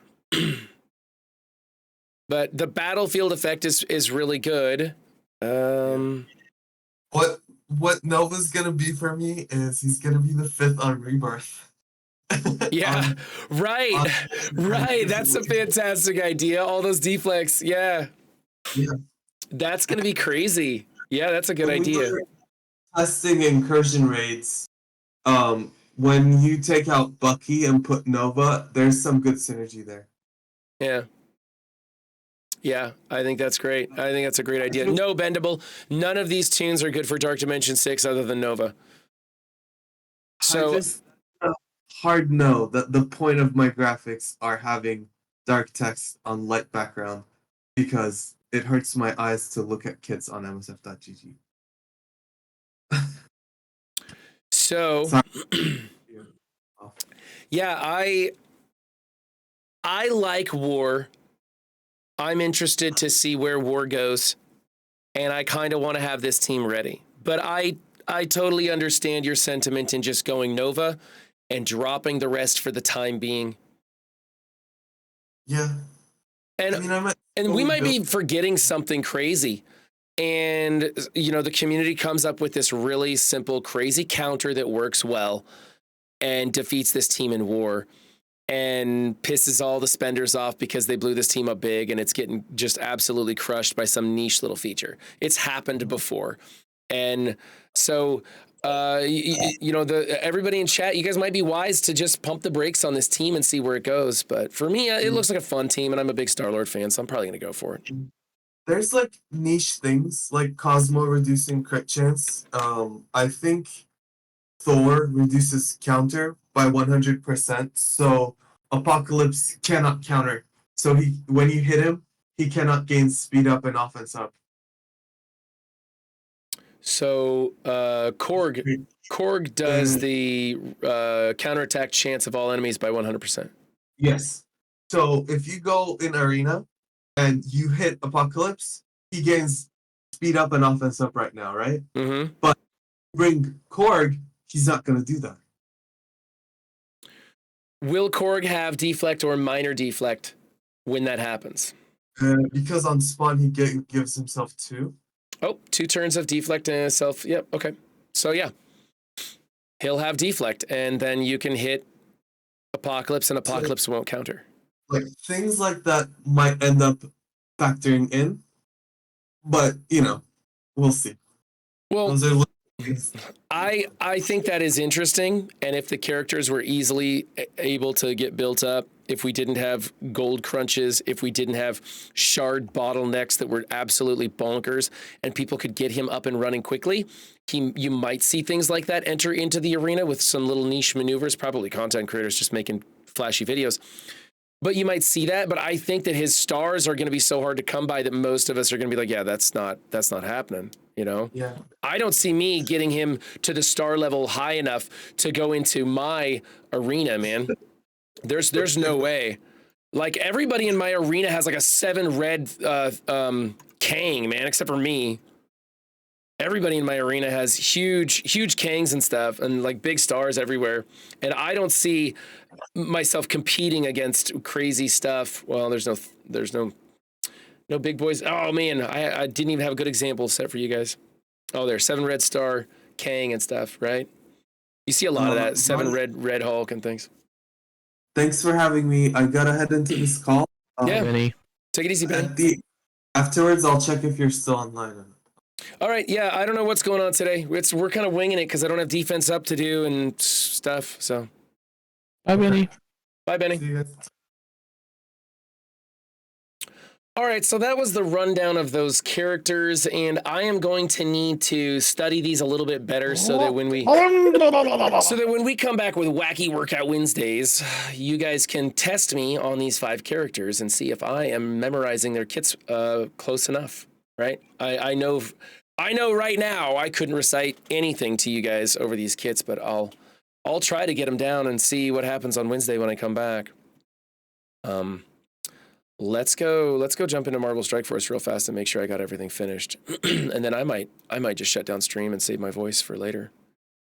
But the battlefield effect is really good. What Nova's gonna be for me is he's gonna be the 5th on Rebirth. Yeah, right, on- right. That's a fantastic idea. All those deflects. Yeah, Yeah. that's gonna be crazy. Yeah, that's a good When we idea. were testing incursion raids, when you take out Bucky and put Nova, there's some good synergy there. Yeah. Yeah, I think that's great. I think that's a great idea. No bendable. None of these tunes are good for Dark Dimension 6 other than Nova. So I just hard no that the point of my graphics are having dark text on light background because it hurts my eyes to look at kids on MSF.gg. So Sorry. yeah, I like War. I'm interested to see where War goes, and I kind of want to have this team ready. But I totally understand your sentiment in just going Nova and dropping the rest for the time being. Yeah. And I mean, and we might be forgetting something crazy. And, you know, the community comes up with this really simple, crazy counter that works well and defeats this team in War and pisses all the spenders off because they blew this team up big and it's getting just absolutely crushed by some niche little feature. It's happened before. And so, you know, everybody in chat, you guys might be wise to just pump the brakes on this team and see where it goes. But for me, it looks like a fun team, and I'm a big Star-Lord fan, so I'm probably going to go for it. there's like niche things like Cosmo reducing crit chance. I think Thor reduces counter by 100%, so Apocalypse cannot counter. So when you hit him, he cannot gain speed up and offense up. So Korg does the counterattack chance of all enemies by 100%. Yes. So if you go in arena and you hit Apocalypse, he gains speed up and offense up right now, right? Mm-hmm. But bring Korg, he's not going to do that. Will Korg have deflect or minor deflect when that happens? Because on spawn he gives himself 2. Oh, 2 turns of deflect and self. Yep. Okay. So yeah, he'll have deflect, and then you can hit Apocalypse, and Apocalypse won't counter. Like things like that might end up factoring in, but you know, we'll see. Well, Those are little things. I think that is interesting, and if the characters were easily able to get built up, if we didn't have gold crunches, if we didn't have shard bottlenecks that were absolutely bonkers, and people could get him up and running quickly, you might see things like that enter into the arena with some little niche maneuvers, probably content creators just making flashy videos. But you might see that, but I think that his stars are going to be so hard to come by that most of us are going to be like, yeah, that's not happening, you know? Yeah. I don't see me getting him to the star level high enough to go into my arena, man. There's no way. Like, everybody in my arena has like a 7 red Kang, man, except for me. Everybody in my arena has huge Kangs and stuff, and like big stars everywhere. And I don't see myself competing against crazy stuff. Well, there's no big boys. Oh man, I didn't even have a good example set for you guys. Oh, there's 7 red star Kang and stuff, right? You see a lot of that 7 red Hulk and things. Thanks for having me. I gotta head into this call. Yeah. Benny. Take it easy, Ben. Afterwards, I'll check if you're still online. All right, yeah, I don't know what's going on today. We're kind of winging it because I don't have defense up to do and stuff. So, Bye, Benny. bye, Benny. See you guys. All right, so that was the rundown of those characters, and I am going to need to study these a little bit better so that when we come back with Wacky Workout Wednesdays, you guys can test me on these 5 characters and see if I am memorizing their kits close enough. Right? I know right now I couldn't recite anything to you guys over these kits, but I'll try to get them down and see what happens on Wednesday when I come back. Let's go jump into Marvel Strike Force real fast and make sure I got everything finished. And then I might just shut down stream and save my voice for later.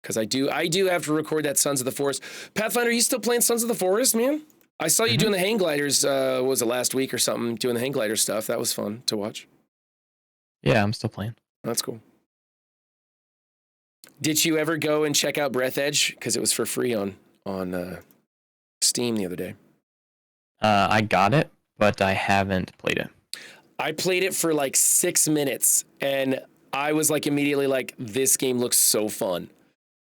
Because I do have to record that Sons of the Forest. Pathfinder, are you still playing Sons of the Forest, man? I saw you doing the hang gliders. What was it last week or something? Doing the hang glider stuff. That was fun to watch. Yeah, I'm still playing. That's cool. Did you ever go and check out Breath Edge? Because it was for free on Steam the other day. I got it, but I haven't played it. I played it for like 6 minutes, and I was like immediately like, this game looks so fun.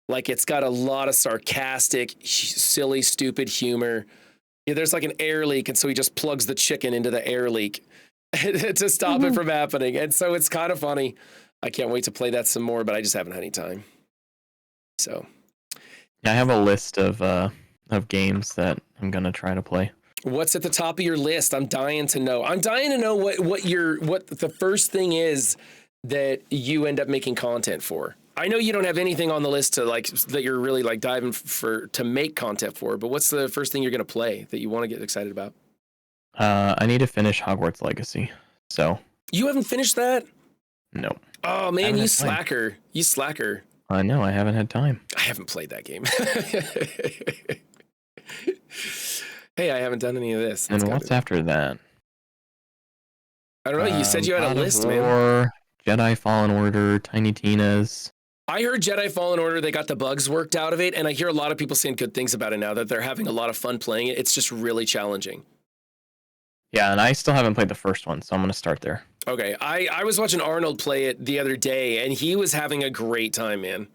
Like, it's got a lot of sarcastic, silly, stupid humor. Yeah, there's like an air leak, and so he just plugs the chicken into the air leak to stop it from happening. And so it's kind of funny. I can't wait to play that some more, but I just haven't had any time. So Yeah, I have a list of games that I'm gonna try to play. what's at the top of your list? I'm dying to know. I'm dying to know what the first thing is that you end up making content for. I know you don't have anything on the list to like that you're really like diving for to make content for, but what's the first thing you're going to play that you want to get excited about? I need to finish Hogwarts Legacy. So You haven't finished that? no. Oh man, Haven't you had time. slacker. You slacker. I know, I haven't had time. I haven't played that game. Hey, I haven't done any of this. And That's what's gotta- after that? I don't know. You said you had a God of list, man. War, Jedi Fallen Order, Tiny Tina's. I heard Jedi Fallen Order, they got the bugs worked out of it, and I hear a lot of people saying good things about it now, that they're having a lot of fun playing it. It's just really challenging. Yeah, and I still haven't played the first one, so I'm gonna start there. Okay, I was watching Arnold play it the other day, and he was having a great time, man.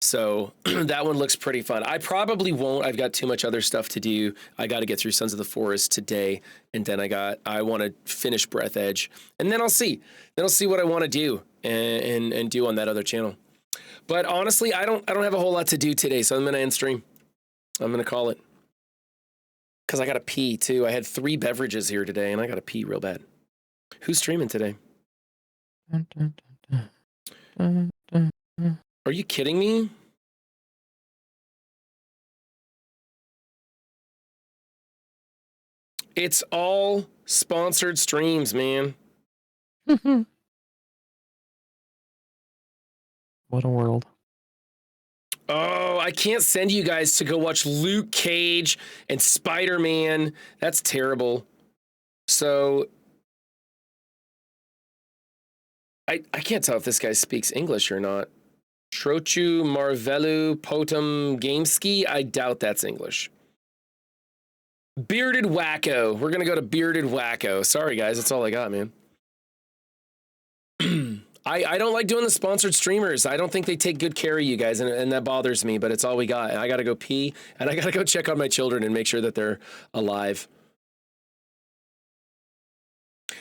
So that one looks pretty fun. I probably won't. I've got too much other stuff to do. I got to get through Sons of the Forest today, and then I want to finish Breath Edge, and then I'll see. Then I'll see what I want to do and do on that other channel. But honestly, I don't have a whole lot to do today, so I'm gonna end stream. I'm gonna call it because I got to pee too. I had 3 beverages here today, and I got to pee real bad. Who's streaming today? Are you kidding me? It's all sponsored streams, man. What a world. Oh, I can't send you guys to go watch Luke Cage and Spider-Man. That's terrible. So I can't tell if this guy speaks English or not. Trochu Marvelu Potum Gameski? I doubt that's English. Bearded Wacko. We're going to go to Bearded Wacko. Sorry, guys. That's all I got, man. I don't like doing the sponsored streamers. I don't think they take good care of you guys, and that bothers me, but it's all we got. I got to go pee, and I got to go check on my children and make sure that they're alive.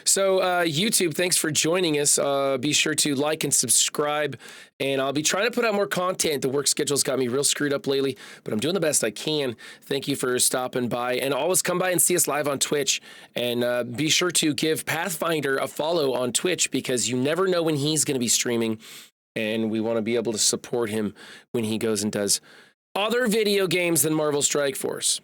So YouTube, thanks for joining us. Be sure to like and subscribe, and I'll be trying to put out more content. The work schedule's got me real screwed up lately, but I'm doing the best I can. Thank you for stopping by, and always come by and see us live on Twitch, and be sure to give Pathfinder a follow on Twitch, because you never know when he's going to be streaming, and we want to be able to support him when he goes and does other video games than Marvel Strike Force.